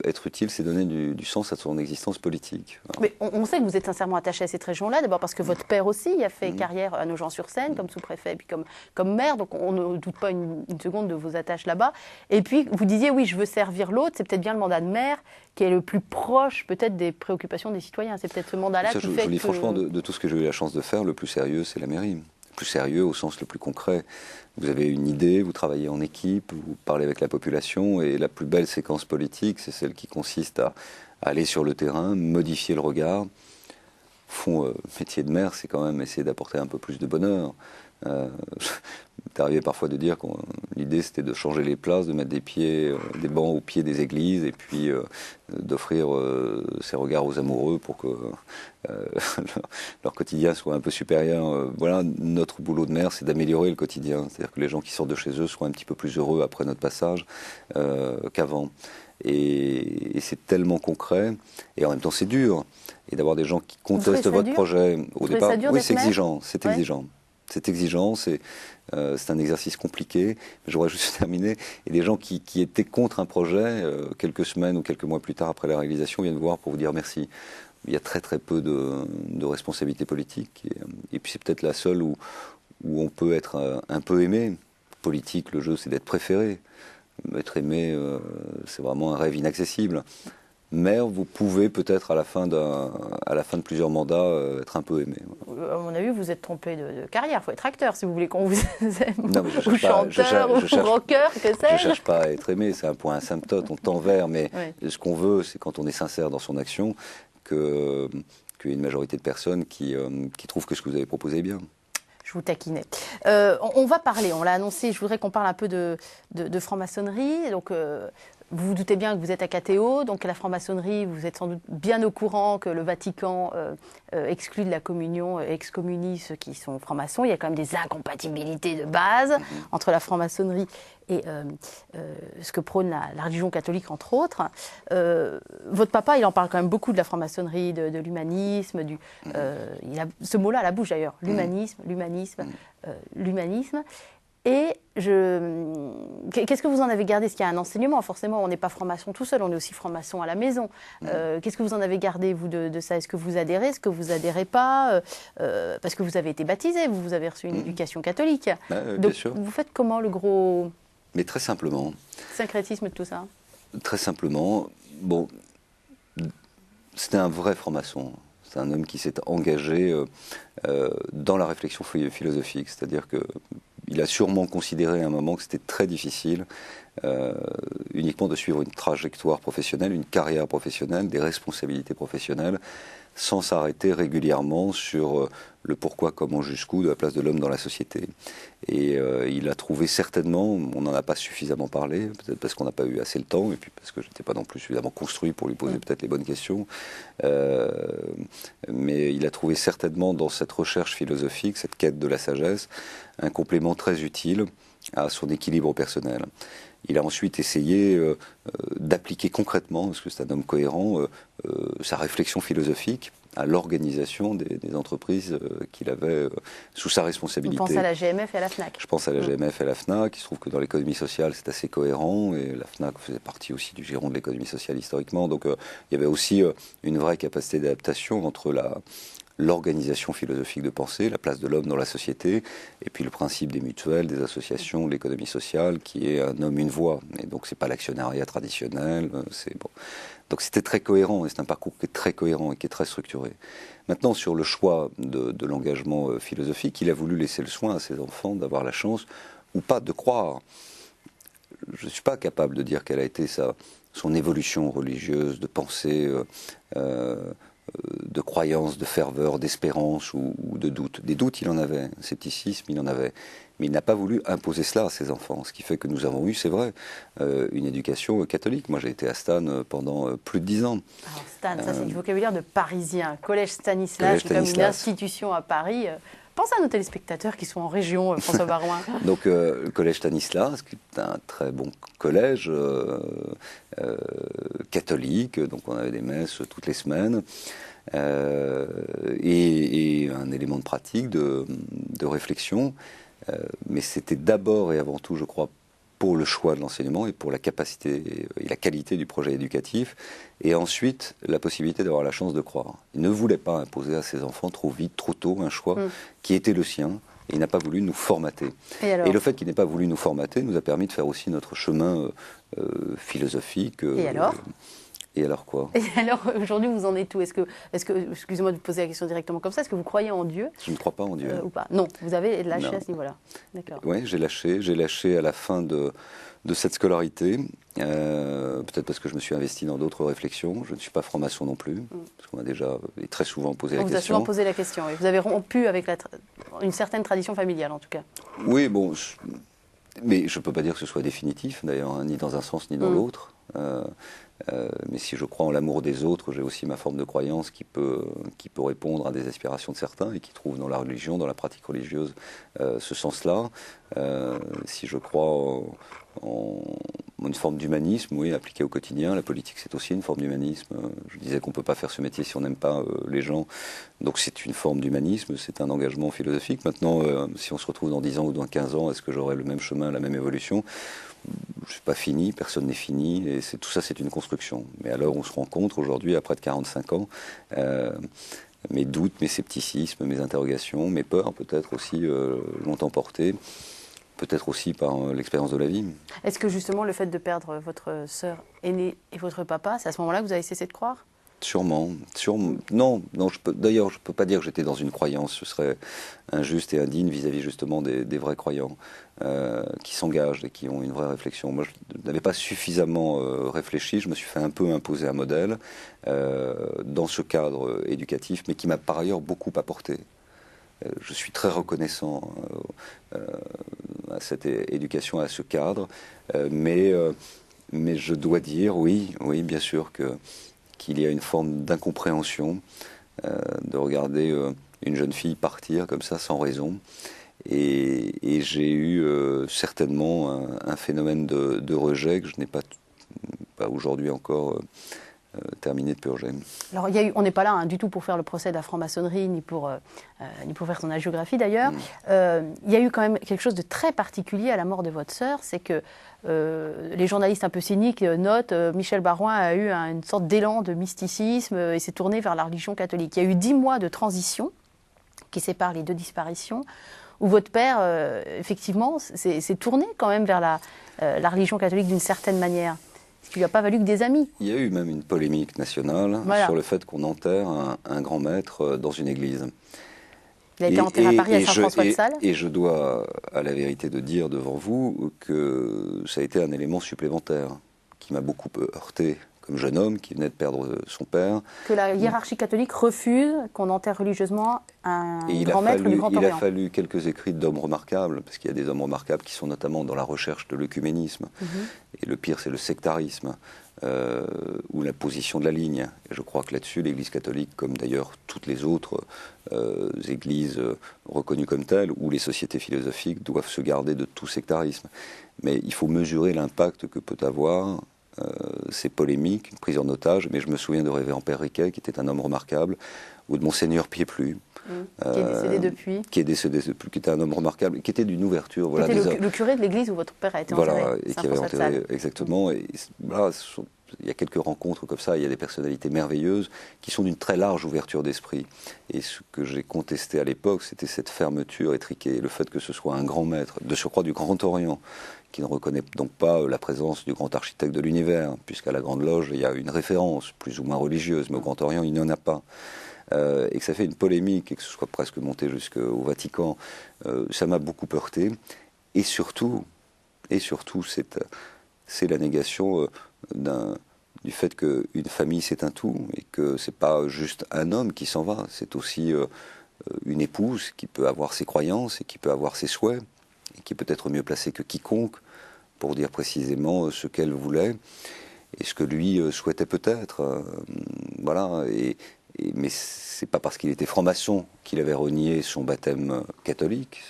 être utile, c'est donner du sens à son existence politique. Voilà. Mais on sait que vous êtes sincèrement attaché à cette région-là, d'abord parce que votre père aussi a fait carrière à Nogent-sur-Seine comme sous-préfet et puis comme maire, donc on ne doute pas une seconde de vos attaches là-bas. Et puis vous disiez, oui, je veux servir l'autre, c'est peut-être bien le mandat de maire qui est le plus proche peut-être des préoccupations des citoyens. C'est peut-être ce mandat-là qui fait que... Je dis franchement, de tout ce que j'ai eu la chance de faire, le plus sérieux, c'est la mairie. Plus sérieux au sens le plus concret. Vous avez une idée, vous travaillez en équipe, vous parlez avec la population et la plus belle séquence politique, c'est celle qui consiste à aller sur le terrain, modifier le regard. Au fond, métier de maire, c'est quand même essayer d'apporter un peu plus de bonheur. C'est arrivé parfois de dire que l'idée c'était de changer les places, de mettre des bancs au pied des églises et puis d'offrir ces regards aux amoureux pour que leur quotidien soit un peu supérieur. Voilà, notre boulot de maire, c'est d'améliorer le quotidien. C'est-à-dire que les gens qui sortent de chez eux soient un petit peu plus heureux après notre passage qu'avant. Et c'est tellement concret, et en même temps c'est dur. Et d'avoir des gens qui contestent votre projet au départ, oui, c'est exigeant, c'est exigeant. C'est exigeant, c'est un exercice compliqué. J'aurais juste terminé. Et des gens qui étaient contre un projet, quelques semaines ou quelques mois plus tard après la réalisation, viennent voir pour vous dire merci. Il y a très très peu de responsabilité politique. Et puis c'est peut-être la seule où on peut être un peu aimé. Politique, le jeu, c'est d'être préféré. Être aimé, c'est vraiment un rêve inaccessible. Maire, vous pouvez peut-être à la fin de plusieurs mandats être un peu aimé. À mon avis, vous êtes trompé de carrière. Il faut être acteur si vous voulez qu'on vous aime. Non, ou chanteur, ou rocker, que sais-je. Je ne cherche pas à être aimé, c'est un point asymptote, on tend vers, mais ce qu'on veut, c'est quand on est sincère dans son action, qu'il y ait une majorité de personnes qui trouvent que ce que vous avez proposé est bien. Je vous taquinais. On va parler, on l'a annoncé, je voudrais qu'on parle un peu de franc-maçonnerie. Donc, vous vous doutez bien que vous êtes à KTO, donc la franc-maçonnerie, vous êtes sans doute bien au courant que le Vatican exclut de la communion, excommunie ceux qui sont francs-maçons. Il y a quand même des incompatibilités de base entre la franc-maçonnerie et ce que prône la religion catholique, entre autres. Votre papa, il en parle quand même beaucoup de la franc-maçonnerie, de l'humanisme. Il a ce mot-là à la bouche d'ailleurs, l'humanisme. Et qu'est-ce que vous en avez gardé? Est-ce qu'il y a un enseignement? Forcément, on n'est pas franc-maçon tout seul, on est aussi franc-maçon à la maison. Qu'est-ce que vous en avez gardé, vous, de ça? Est-ce que vous adhérez? Est-ce que vous adhérez pas? Parce que vous avez été baptisé, vous avez reçu une éducation catholique. Bien Donc, sûr. vous faites comment le gros Mais très simplement. syncrétisme de tout ça? Très simplement, bon, c'était un vrai franc-maçon. C'est un homme qui s'est engagé dans la réflexion philosophique, c'est-à-dire qu'il a sûrement considéré à un moment que c'était très difficile uniquement de suivre une trajectoire professionnelle, une carrière professionnelle, des responsabilités professionnelles, sans s'arrêter régulièrement sur le pourquoi, comment, jusqu'où de la place de l'homme dans la société. Et il a trouvé certainement, on n'en a pas suffisamment parlé, peut-être parce qu'on n'a pas eu assez le temps, et puis parce que je n'étais pas non plus suffisamment construit pour lui poser peut-être les bonnes questions, mais il a trouvé certainement dans cette recherche philosophique, cette quête de la sagesse, un complément très utile à son équilibre personnel. Il a ensuite essayé d'appliquer concrètement, parce que c'est un homme cohérent, sa réflexion philosophique à l'organisation des entreprises qu'il avait sous sa responsabilité. Vous pensez à la GMF et à la FNAC? Je pense à la GMF et à la FNAC. Il se trouve que dans l'économie sociale, c'est assez cohérent, et la FNAC faisait partie aussi du giron de l'économie sociale historiquement. Donc il y avait aussi une vraie capacité d'adaptation entre l'organisation philosophique de pensée, la place de l'homme dans la société, et puis le principe des mutuelles, des associations, l'économie sociale, qui est un homme, une voix. Et donc c'est pas l'actionnariat traditionnel, c'est bon. Donc c'était très cohérent, et c'est un parcours qui est très cohérent et qui est très structuré. Maintenant, sur le choix de l'engagement philosophique, il a voulu laisser le soin à ses enfants d'avoir la chance, ou pas, de croire. Je ne suis pas capable de dire quelle a été son évolution religieuse, de pensée, de croyance, de ferveur, d'espérance ou de doute. Des doutes, il en avait, un scepticisme, il en avait. Mais il n'a pas voulu imposer cela à ses enfants. Ce qui fait que nous avons eu, c'est vrai, une éducation catholique. Moi, j'ai été à Stan pendant plus de 10 ans. Alors Stan, ça c'est du vocabulaire de Parisien. Collège Stanislas, c'est comme une institution à Paris. Pensez à nos téléspectateurs qui sont en région, François Baroin. Donc, le collège Stanislas, qui est un très bon collège catholique, donc on avait des messes toutes les semaines, et un élément de pratique, de réflexion. Mais c'était d'abord et avant tout, je crois, pour le choix de l'enseignement et pour la capacité et la qualité du projet éducatif, et ensuite la possibilité d'avoir la chance de croire. Il ne voulait pas imposer à ses enfants trop vite, trop tôt, un choix qui était le sien, et il n'a pas voulu nous formater. Et le fait qu'il n'ait pas voulu nous formater nous a permis de faire aussi notre chemin philosophique. Et alors ? Et alors quoi? Et alors, aujourd'hui, vous en êtes où? Est-ce que, excusez-moi de vous poser la question directement comme ça, est-ce que vous croyez en Dieu? Je ne crois pas en Dieu. Ou pas? Non, vous avez lâché à ce niveau-là. D'accord. Oui, j'ai lâché à la fin de cette scolarité, peut-être parce que je me suis investi dans d'autres réflexions. Je ne suis pas franc-maçon non plus, parce qu'on m'a déjà et très souvent posé la question. On vous a souvent posé la question, et vous avez rompu avec une certaine tradition familiale, en tout cas. Oui, bon, mais je ne peux pas dire que ce soit définitif, d'ailleurs, hein, ni dans un sens ni dans l'autre. Mais si je crois en l'amour des autres, j'ai aussi ma forme de croyance qui peut répondre à des aspirations de certains et qui trouve dans la religion, dans la pratique religieuse, ce sens-là. Si je crois en une forme d'humanisme, oui, appliquée au quotidien, la politique c'est aussi une forme d'humanisme. Je disais qu'on ne peut pas faire ce métier si on n'aime pas les gens, donc c'est une forme d'humanisme, c'est un engagement philosophique. Maintenant, si on se retrouve dans 10 ans ou dans 15 ans, est-ce que j'aurai le même chemin, la même évolution? Je ne suis pas fini, personne n'est fini, et tout ça c'est une construction. Mais à l'heure où on se rencontre aujourd'hui, à près de 45 ans, mes doutes, mes scepticismes, mes interrogations, mes peurs peut-être aussi l'ont emporté, peut-être aussi par l'expérience de la vie. Est-ce que justement le fait de perdre votre sœur aînée et votre papa, c'est à ce moment-là que vous avez cessé de croire? Sûrement. Non, d'ailleurs, je ne peux pas dire que j'étais dans une croyance. Ce serait injuste et indigne vis-à-vis justement des vrais croyants qui s'engagent et qui ont une vraie réflexion. Moi, je n'avais pas suffisamment réfléchi. Je me suis fait un peu imposer un modèle dans ce cadre éducatif, mais qui m'a par ailleurs beaucoup apporté. Je suis très reconnaissant à cette éducation, à ce cadre, mais Mais je dois dire, oui, bien sûr, qu'il y a une forme d'incompréhension de regarder une jeune fille partir comme ça sans raison. Et j'ai eu certainement un phénomène de rejet que je n'ai pas aujourd'hui encore terminé de purger. Alors, on n'est pas là du tout pour faire le procès de la franc-maçonnerie, ni pour faire son hagiographie d'ailleurs. Il y a eu quand même quelque chose de très particulier à la mort de votre sœur, c'est que les journalistes un peu cyniques notent Michel Baroin a eu une sorte d'élan de mysticisme et s'est tourné vers la religion catholique. Il y a eu 10 mois de transition qui séparent les deux disparitions, où votre père, effectivement, s'est tourné quand même vers la religion catholique d'une certaine manière. Ce qui lui a pas valu que des amis. Il y a eu même une polémique nationale sur le fait qu'on enterre un grand maître dans une église. Il a été enterré à Paris à Saint-François-de-Sales. Et je dois, à la vérité, de dire devant vous que ça a été un élément supplémentaire qui m'a beaucoup heurté comme jeune homme qui venait de perdre son père. Que la hiérarchie catholique refuse qu'on enterre religieusement un grand maître du Grand Orient. Il a fallu quelques écrits d'hommes remarquables, parce qu'il y a des hommes remarquables qui sont notamment dans la recherche de l'œcuménisme. Et le pire, c'est le sectarisme, ou la position de la ligne. Et je crois que là-dessus, l'Église catholique, comme d'ailleurs toutes les autres églises reconnues comme telles, ou les sociétés philosophiques, doivent se garder de tout sectarisme. Mais il faut mesurer l'impact que peut avoir ces polémiques, une prise en otage, mais je me souviens de Révérend Père Riquet, qui était un homme remarquable, ou de Monseigneur Pieplu, qui est décédé depuis. Qui est décédé depuis, qui était un homme remarquable, qui était d'une ouverture. Voilà, était le curé de l'église où votre père a été enterré. Voilà, et qui avait enterré, exactement. Et là, il y a quelques rencontres comme ça, il y a des personnalités merveilleuses qui sont d'une très large ouverture d'esprit. Et ce que j'ai contesté à l'époque, c'était cette fermeture étriquée, le fait que ce soit un grand maître, de surcroît du Grand Orient, qui ne reconnaît donc pas la présence du grand architecte de l'univers, puisqu'à la Grande Loge, il y a une référence plus ou moins religieuse, mais au Grand Orient, il n'y en a pas. Et que ça fait une polémique, et que ce soit presque monté jusqu'au Vatican, ça m'a beaucoup heurté. Et surtout c'est la négation du fait qu'une famille, c'est un tout, et que c'est pas juste un homme qui s'en va, c'est aussi une épouse qui peut avoir ses croyances et qui peut avoir ses souhaits, et qui est peut-être mieux placée que quiconque pour dire précisément ce qu'elle voulait et ce que lui souhaitait peut-être. Voilà. Mais c'est pas parce qu'il était franc-maçon qu'il avait renié son baptême catholique,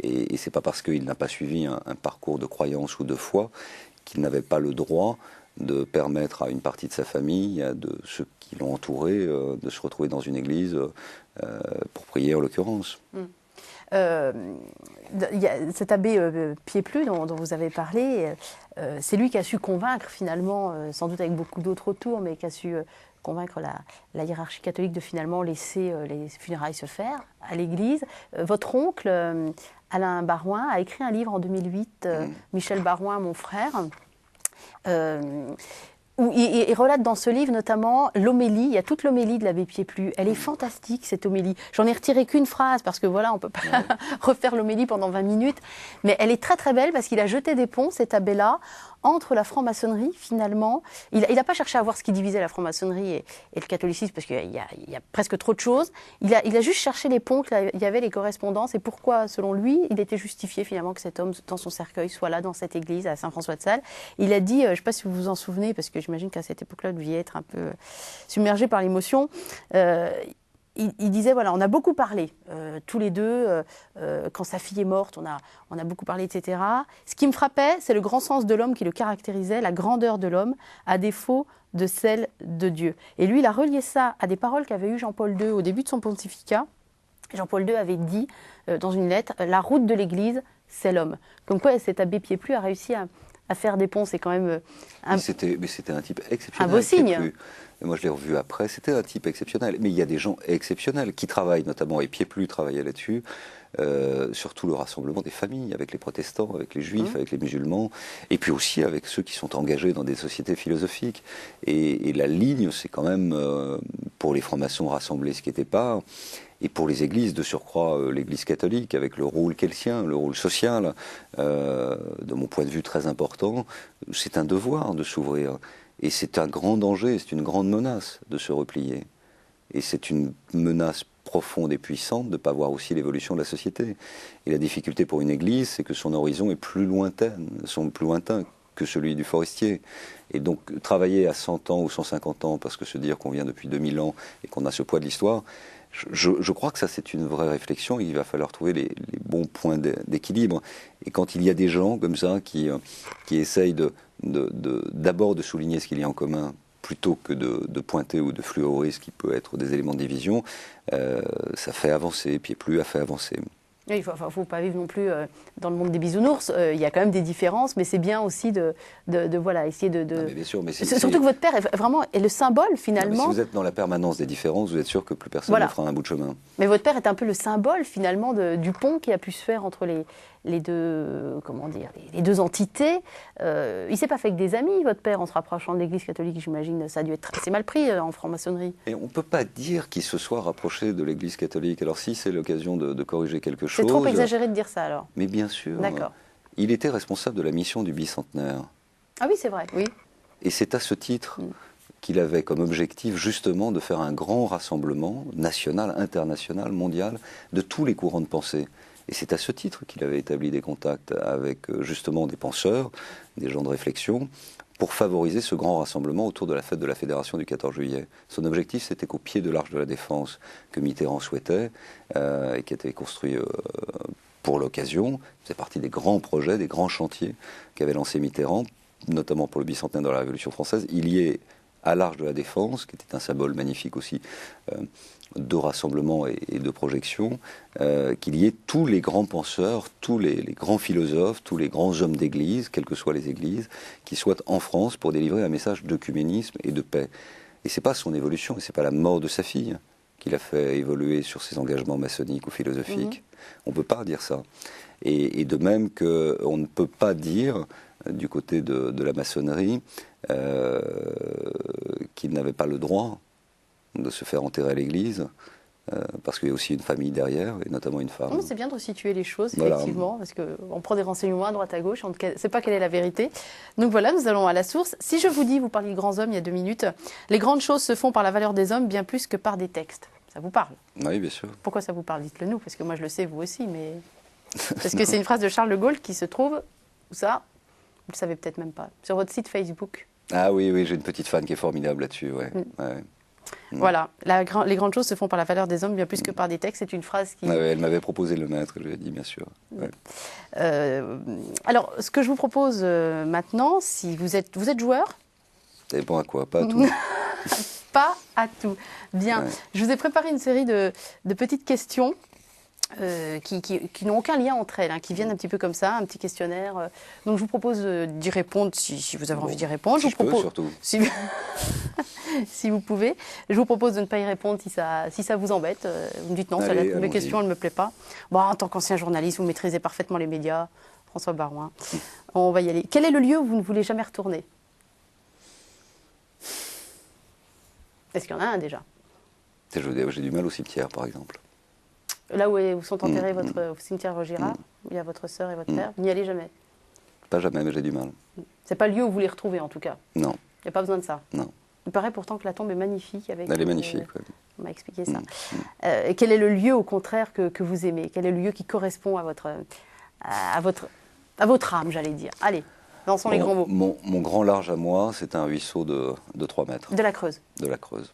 et c'est pas parce qu'il n'a pas suivi un parcours de croyance ou de foi qu'il n'avait pas le droit de permettre à une partie de sa famille, à ceux qui l'ont entouré, de se retrouver dans une église pour prier en l'occurrence. Cet abbé Pieplu dont vous avez parlé, c'est lui qui a su convaincre finalement, sans doute avec beaucoup d'autres autour, mais qui a su convaincre la hiérarchie catholique de finalement laisser les funérailles se faire à l'église. Votre oncle, Alain Baroin, a écrit un livre en 2008, Michel Baroin, mon frère, où il relate dans ce livre notamment l'homélie. Il y a toute l'homélie de l'abbé Pieplu. Elle est fantastique, cette homélie. J'en ai retiré qu'une phrase parce que voilà, on ne peut pas refaire l'homélie pendant 20 minutes. Mais elle est très très belle parce qu'il a jeté des ponts, cet abbé-là, entre la franc-maçonnerie finalement. Il n'a pas cherché à voir ce qui divisait la franc-maçonnerie et le catholicisme parce qu'il y a presque trop de choses. Il a juste cherché les ponts, il y avait les correspondances et pourquoi, selon lui, il était justifié finalement que cet homme, dans son cercueil, soit là dans cette église à Saint-François-de-Sales. Il a dit, je ne sais pas si vous vous en souvenez, parce que j'imagine qu'à cette époque-là, vous deviez être un peu submergé par l'émotion. Il disait, voilà, on a beaucoup parlé, tous les deux, quand sa fille est morte, on a beaucoup parlé, etc. Ce qui me frappait, c'est le grand sens de l'homme qui le caractérisait, la grandeur de l'homme, à défaut de celle de Dieu. Et lui, il a relié ça à des paroles qu'avait eues Jean-Paul II au début de son pontificat. Jean-Paul II avait dit, dans une lettre, « La route de l'Église, c'est l'homme ». Comme quoi, cet abbé Pieplu a réussi à faire des ponts, c'est quand même... Mais c'était un type exceptionnel. Un beau signe. Et moi, je l'ai revu après, c'était un type exceptionnel. Mais il y a des gens exceptionnels qui travaillent, notamment, et Pieplu travaillait là-dessus, surtout le rassemblement des familles, avec les protestants, avec les juifs, avec les musulmans, et puis aussi avec ceux qui sont engagés dans des sociétés philosophiques. Et la ligne, c'est quand même, pour les francs-maçons, rassembler ce qui n'était pas, et pour les églises, de surcroît, l'église catholique, avec le rôle qu'est le sien, le rôle social, de mon point de vue très important, c'est un devoir de s'ouvrir. Et c'est un grand danger, c'est une grande menace de se replier. Et c'est une menace profonde et puissante de ne pas voir aussi l'évolution de la société. Et la difficulté pour une église, c'est que son horizon est plus lointain que celui du forestier. Et donc, travailler à 100 ans ou 150 ans, parce que se dire qu'on vient depuis 2000 ans et qu'on a ce poids de l'histoire, je crois que ça, c'est une vraie réflexion. Il va falloir trouver les bons points d'équilibre. Et quand il y a des gens comme ça qui essayent d'abord de souligner ce qu'il y a en commun, plutôt que de pointer ou de fluorer ce qui peut être des éléments de division, ça fait avancer, puis plus a fait avancer. Il ne faut pas vivre non plus dans le monde des bisounours. Il y a quand même des différences, mais c'est bien aussi de voilà, essayer de... Non, mais bien sûr, mais surtout que votre père est le symbole, finalement. Non, mais si vous êtes dans la permanence des différences, vous êtes sûr que plus personne ne fera un bout de chemin. Mais votre père est un peu le symbole, finalement, du pont qui a pu se faire entre les deux, comment dire, les deux entités. Il ne s'est pas fait que des amis, votre père, en se rapprochant de l'Église catholique, j'imagine. Ça a dû être assez mal pris en franc-maçonnerie. Et on ne peut pas dire qu'il se soit rapproché de l'Église catholique. Alors si c'est l'occasion de corriger quelque chose... C'est trop exagéré de dire ça, alors. Mais bien sûr. D'accord. Il était responsable de la mission du bicentenaire. Ah oui, c'est vrai, oui. Et c'est à ce titre qu'il avait comme objectif justement de faire un grand rassemblement national, international, mondial, de tous les courants de pensée. Et c'est à ce titre qu'il avait établi des contacts avec justement des penseurs, des gens de réflexion, pour favoriser ce grand rassemblement autour de la fête de la Fédération du 14 juillet. Son objectif, c'était qu'au pied de l'Arche de la Défense, que Mitterrand souhaitait, et qui a été construit pour l'occasion, c'est partie des grands projets, des grands chantiers qu'avait lancé Mitterrand, notamment pour le bicentenaire de la Révolution française, il y est à l'Arche de la Défense, qui était un symbole magnifique aussi de rassemblement et de projection, qu'il y ait tous les grands penseurs, tous les grands philosophes, tous les grands hommes d'église, quelles que soient les églises, qui soient en France pour délivrer un message d'œcuménisme et de paix. Et c'est pas son évolution, et c'est pas la mort de sa fille qui l'a fait évoluer sur ses engagements maçonniques ou philosophiques. On ne peut pas dire ça. Et de même qu'on ne peut pas dire, du côté de la maçonnerie, qu'il n'avait pas le droit de se faire enterrer à l'église, parce qu'il y a aussi une famille derrière, et notamment une femme. C'est bien de situer les choses, effectivement, parce qu'on prend des renseignements à droite à gauche, on ne sait pas quelle est la vérité. Donc voilà, nous allons à la source. Si je vous dis, vous parliez de grands hommes il y a 2 minutes, les grandes choses se font par la valeur des hommes bien plus que par des textes. Ça vous parle? Oui, bien sûr. Pourquoi ça vous parle? Dites-le nous, parce que moi je le sais, vous aussi, mais... Parce que c'est une phrase de Charles de Gaulle qui se trouve, où ça, vous ne le savez peut-être même pas, sur votre site Facebook. Ah oui, oui, j'ai une petite fan qui est formidable là-dessus, ouais. Voilà, les grandes choses se font par la valeur des hommes bien plus que par des textes. C'est une phrase qui... Ouais, elle m'avait proposé de le mettre, je lui ai dit, bien sûr. Ouais. Alors, ce que je vous propose maintenant, si vous êtes joueur? Ça dépend à quoi, pas à tout. Pas à tout. Bien, je vous ai préparé une série de petites questions qui n'ont aucun lien entre elles, qui viennent un petit peu comme ça, un petit questionnaire. Donc je vous propose d'y répondre si vous avez envie d'y répondre. Si je peux, surtout. Si vous pouvez. Je vous propose de ne pas y répondre si ça vous embête. Vous me dites non, mes questions, elles ne me plaisent pas. Bon, en tant qu'ancien journaliste, vous maîtrisez parfaitement les médias. François Baroin. On va y aller. Quel est le lieu où vous ne voulez jamais retourner? Est-ce qu'il y en a un déjà? J'ai du mal au cimetière, par exemple. Là où sont enterrés au cimetière Vaugirard, où il y a votre sœur et votre père, vous n'y allez jamais? Pas jamais, mais j'ai du mal. C'est pas le lieu où vous les retrouvez, en tout cas? Non. Il n'y a pas besoin de ça? Non. Il paraît pourtant que la tombe est magnifique. Elle est magnifique, oui. On m'a expliqué ça. Quel est le lieu, au contraire, que vous aimez? Quel est le lieu qui correspond à votre âme, j'allais dire? Allez, lançons les grands mots. Mon grand large à moi, c'est un ruisseau de 3 mètres. De la Creuse? De la Creuse.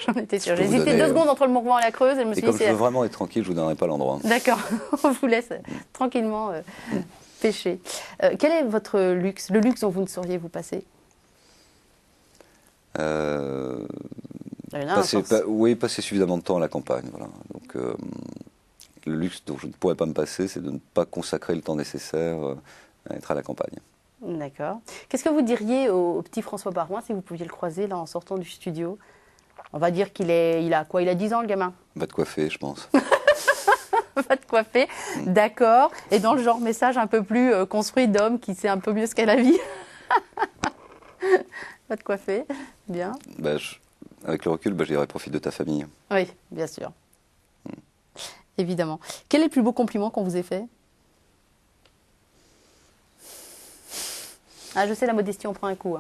J'en étais sûre. J'ai hésité 2 secondes entre le Morvan et la Creuse. Et je me suis dit, comme je veux vraiment être tranquille, je ne vous donnerai pas l'endroit. D'accord, on vous laisse tranquillement pêcher. Quel est votre luxe, le luxe dont vous ne sauriez vous passer? Passer suffisamment de temps à la campagne. Voilà. Donc, le luxe dont je ne pourrais pas me passer, c'est de ne pas consacrer le temps nécessaire à être à la campagne. D'accord. Qu'est-ce que vous diriez au petit François Baroin si vous pouviez le croiser là en sortant du studio? On va dire qu'il a quoi? Il a 10 ans, le gamin? Va te coiffer, je pense. Va te coiffer, d'accord. Et dans le genre message un peu plus construit d'homme qui sait un peu mieux ce qu'est la vie. Va te coiffer, bien. Avec le recul, je dirais profite de ta famille. Oui, bien sûr. Évidemment. Quel est le plus beau compliment qu'on vous ait fait? Ah, je sais, la modestie, on prend un coup.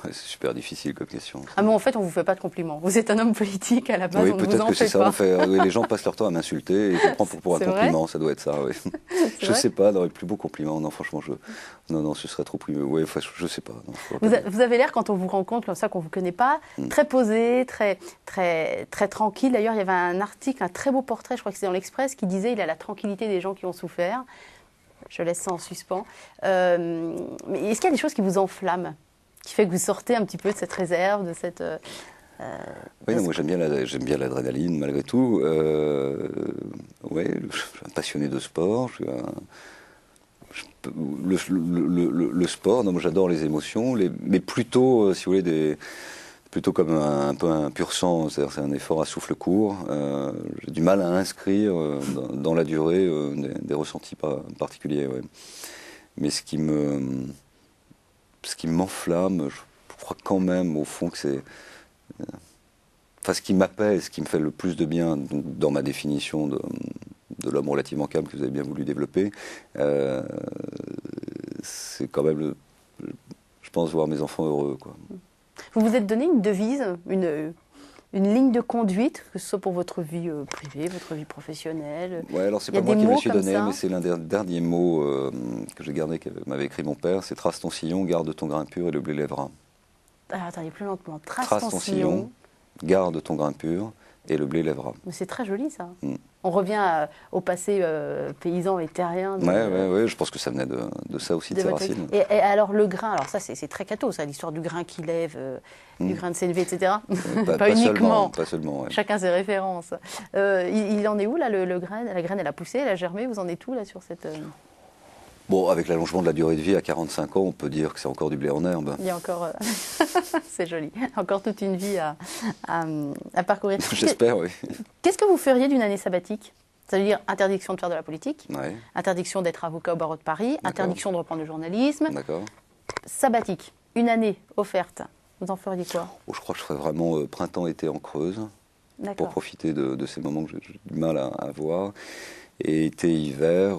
Ouais, c'est super difficile comme question. Ah mais en fait, on vous fait pas de compliments. Vous êtes un homme politique à la base, Oui, on ne vous peut-être en que c'est fait ça. pas. Oui, les gens passent leur temps à m'insulter et je le prends pour un C'est vrai compliment. Ça doit être ça. Oui. C'est Je vrai sais pas. Non, les plus beaux compliments. Non, franchement, non, ce serait trop primeux. Oui, enfin, je sais pas. Non, Vous avez l'air, quand on vous rencontre comme ça, qu'on vous connaît pas, très posé, très tranquille. D'ailleurs, il y avait un article, un très beau portrait, je crois que c'est dans l'Express, qui disait il a la tranquillité des gens qui ont souffert. Je laisse ça en suspens. Mais est-ce qu'il y a des choses qui vous enflamment, qui fait que vous sortez un petit peu de cette réserve, de cette... Oui, non, moi j'aime bien l'adrénaline malgré tout. Ouais, je suis un passionné de sport. Le sport, non, moi j'adore les émotions, mais plutôt, si vous voulez, plutôt comme un peu un pur sang, c'est-à-dire c'est un effort à souffle court. J'ai du mal à inscrire dans la durée des ressentis particuliers. Ouais. Mais ce qui m'enflamme, je crois quand même au fond que c'est... Enfin, ce qui m'apaise, ce qui me fait le plus de bien, donc, dans ma définition de l'homme relativement calme que vous avez bien voulu développer, c'est quand même, je pense, voir mes enfants heureux, quoi. Vous vous êtes donné une devise, une ligne de conduite, que ce soit pour votre vie privée, votre vie professionnelle? Ouais, alors c'est pas moi qui me suis donné, mais c'est l'un des derniers mots que j'ai gardé, que m'avait écrit mon père, c'est « Trace ton sillon, garde ton grain pur et le blé lèvera ». Alors, attendez, plus lentement. Trace ton sillon, garde ton grain pur et le blé lèvera. C'est très joli, ça. On revient au passé paysan et terrien. Oui, je pense que ça venait de ça aussi, de ses racines. Et alors, le grain, alors ça, c'est très catho, ça, l'histoire du grain qui lève, du grain de s'élever, etc. Pas uniquement. Pas seulement, ouais. Chacun ses références. Il en est où, là, le grain? La graine, elle a poussé, elle a germé, vous en êtes où, là, sur cette... Bon, avec l'allongement de la durée de vie à 45 ans, on peut dire que c'est encore du blé en herbe. Il y a encore, c'est joli, encore toute une vie à parcourir. J'espère, oui. Qu'est-ce que vous feriez d'une année sabbatique? Ça veut dire interdiction de faire de la politique, Ouais. interdiction d'être avocat au barreau de Paris, interdiction de reprendre le journalisme. D'accord. Sabbatique, une année offerte, vous en feriez quoi? Oh, je crois que je ferais vraiment printemps-été en Creuse, pour profiter de ces moments que j'ai du mal à avoir. Et été-hiver,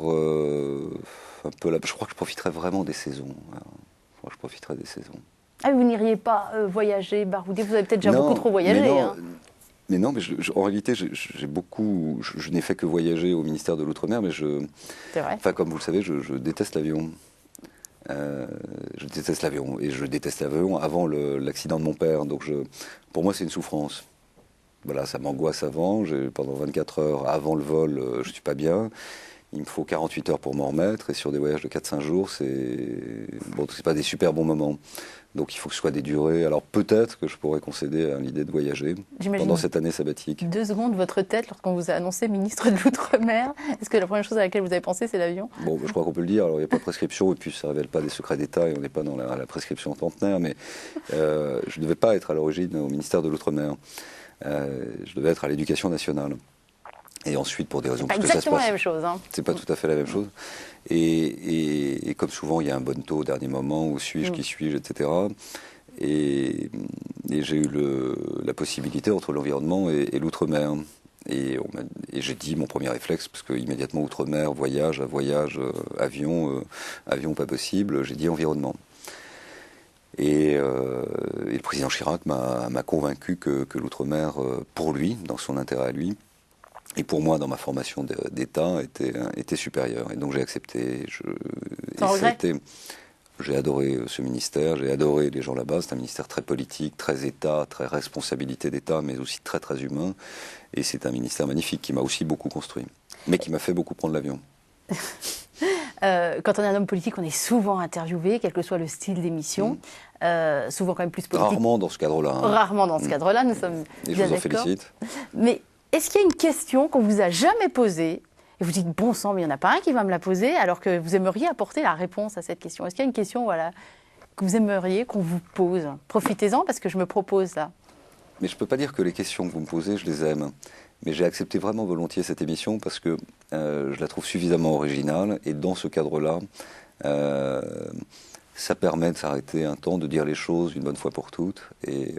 un peu là, je crois que je profiterais vraiment des saisons. Je crois que je profiterais des saisons. Ah, vous n'iriez pas voyager, barouder? Vous avez peut-être déjà beaucoup trop voyagé. Mais non, en réalité, je n'ai fait que voyager au ministère de l'Outre-mer, mais C'est vrai. Enfin, comme vous le savez, je déteste l'avion. Je déteste l'avion, et je déteste l'avion avant l'accident de mon père. Donc, pour moi, c'est une souffrance. Voilà, ça m'angoisse avant. Pendant 24 heures avant le vol, je suis pas bien. Il me faut 48 heures pour m'en remettre. Et sur des voyages de 4-5 jours, c'est pas des super bons moments. Donc il faut que ce soit des durées. Alors peut-être que je pourrais concéder à l'idée de voyager pendant cette année sabbatique. 2 secondes, votre tête, lorsqu'on vous a annoncé ministre de l'Outre-mer, est-ce que la première chose à laquelle vous avez pensé, c'est l'avion? Bon, je crois qu'on peut le dire. Alors il n'y a pas de prescription, et puis ça ne révèle pas des secrets d'État, et on n'est pas dans la prescription centenaire. Mais je ne devais pas être à l'origine au ministère de l'Outre-mer. Je devais être à l'Éducation nationale. Et ensuite, pour des raisons... C'est pas exactement la même chose. Hein. C'est pas tout à fait la même chose. Et comme souvent, il y a un bonneteau au dernier moment, où suis-je, qui suis-je, etc. Et j'ai eu la possibilité entre l'environnement et l'outre-mer. Et j'ai dit mon premier réflexe, parce que immédiatement outre-mer, voyage, avion pas possible, j'ai dit environnement. Et le président Chirac m'a convaincu que l'outre-mer, pour lui, dans son intérêt à lui, et pour moi, dans ma formation d'État, était supérieur. Et donc j'ai accepté. J'ai adoré ce ministère, j'ai adoré les gens là-bas. C'est un ministère très politique, très État, très responsabilité d'État, mais aussi très très humain. Et c'est un ministère magnifique qui m'a aussi beaucoup construit, mais qui m'a fait beaucoup prendre l'avion. Quand on est un homme politique, on est souvent interviewé, quel que soit le style d'émission. Souvent quand même plus politique. Rarement dans ce cadre-là. Hein. Rarement dans ce cadre-là, nous sommes et bien je vous en d'accord. félicite. Mais est-ce qu'il y a une question qu'on vous a jamais posée et vous dites bon sang, mais il n'y en a pas un qui va me la poser, alors que vous aimeriez apporter la réponse à cette question? Est-ce qu'il y a une question, voilà, que vous aimeriez qu'on vous pose? Profitez-en, parce que je me propose ça. Mais je ne peux pas dire que les questions que vous me posez, je les aime. Mais j'ai accepté vraiment volontiers cette émission parce que je la trouve suffisamment originale. Et dans ce cadre-là, ça permet de s'arrêter un temps, de dire les choses une bonne fois pour toutes et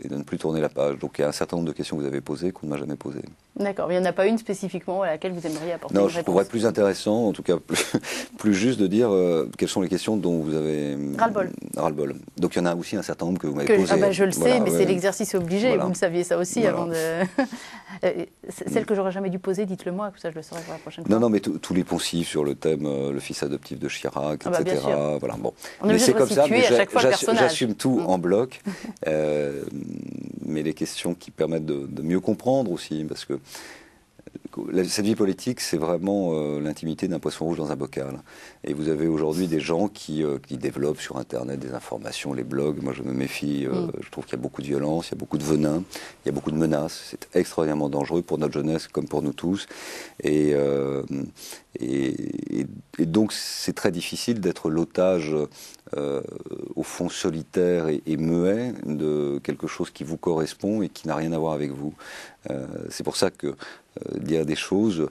de ne plus tourner la page. Donc il y a un certain nombre de questions que vous avez posées qu'on ne m'a jamais posées. D'accord, mais il n'y en a pas une spécifiquement à laquelle vous aimeriez apporter une réponse? Non, je trouverais plus intéressant, en tout cas plus juste de dire quelles sont les questions dont vous avez ras-le-bol. Donc il y en a aussi un certain nombre que vous m'avez posées. Je le sais, mais c'est l'exercice obligé, voilà. Vous le saviez ça aussi Voilà. avant de... Celle que j'aurais jamais dû poser, dites-le moi, comme ça je le saurai pour la prochaine fois. Non, mais tous les poncifs sur le thème le fils adoptif de Chirac, etc. Bien sûr. Voilà, bon. On est obligé de resituer à chaque fois le personnage. J'assume tout en bloc, mais les questions qui permettent de mieux comprendre aussi, parce que cette vie politique, c'est vraiment l'intimité d'un poisson rouge dans un bocal. Et vous avez aujourd'hui des gens qui développent sur Internet des informations, les blogs. Moi, je me méfie. Je trouve qu'il y a beaucoup de violence, il y a beaucoup de venin, il y a beaucoup de menaces. C'est extraordinairement dangereux pour notre jeunesse comme pour nous tous. Et donc, c'est très difficile d'être l'otage, au fond, solitaire et muet de quelque chose qui vous correspond et qui n'a rien à voir avec vous. C'est pour ça que dire des choses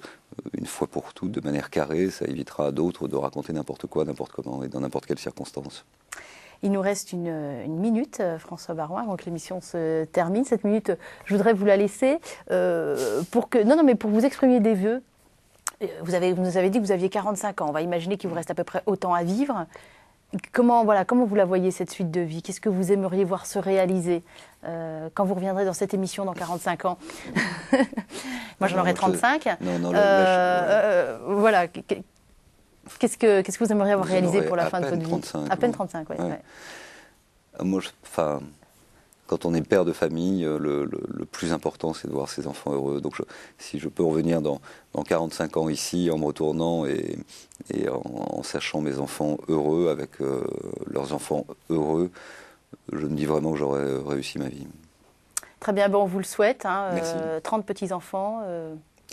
une fois pour toutes, de manière carrée, ça évitera à d'autres de raconter n'importe quoi, n'importe comment et dans n'importe quelle circonstance. Il nous reste une minute, François Baroin, avant que l'émission se termine. Cette minute, je voudrais vous la laisser pour vous exprimer des vœux. Vous nous avez dit que vous aviez 45 ans. On va imaginer qu'il vous reste à peu près autant à vivre. Comment vous la voyez, cette suite de vie? Qu'est-ce que vous aimeriez voir se réaliser quand vous reviendrez dans cette émission dans 45 ans? Moi, j'en aurai 35. Voilà. Qu'est-ce que vous aimeriez avoir réalisé pour la fin de votre vie? À peine 35, oui. Ouais. Moi, quand on est père de famille, le plus important, c'est de voir ses enfants heureux. Donc, si je peux revenir dans 45 ans ici, en me retournant et en sachant mes enfants heureux, avec leurs enfants heureux, je me dis vraiment que j'aurais réussi ma vie. Très bien, on vous le souhaite. 30 petits-enfants.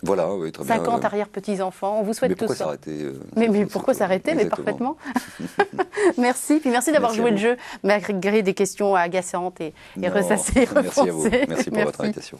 Voilà, oui, très bien. 50 arrière-petits-enfants, on vous souhaite tout ça. S'arrêter Mais pourquoi s'arrêter? Mais parfaitement. Merci, puis merci d'avoir joué le jeu, malgré des questions agaçantes et ressassées, Merci à vous, refoncées. merci pour votre invitation.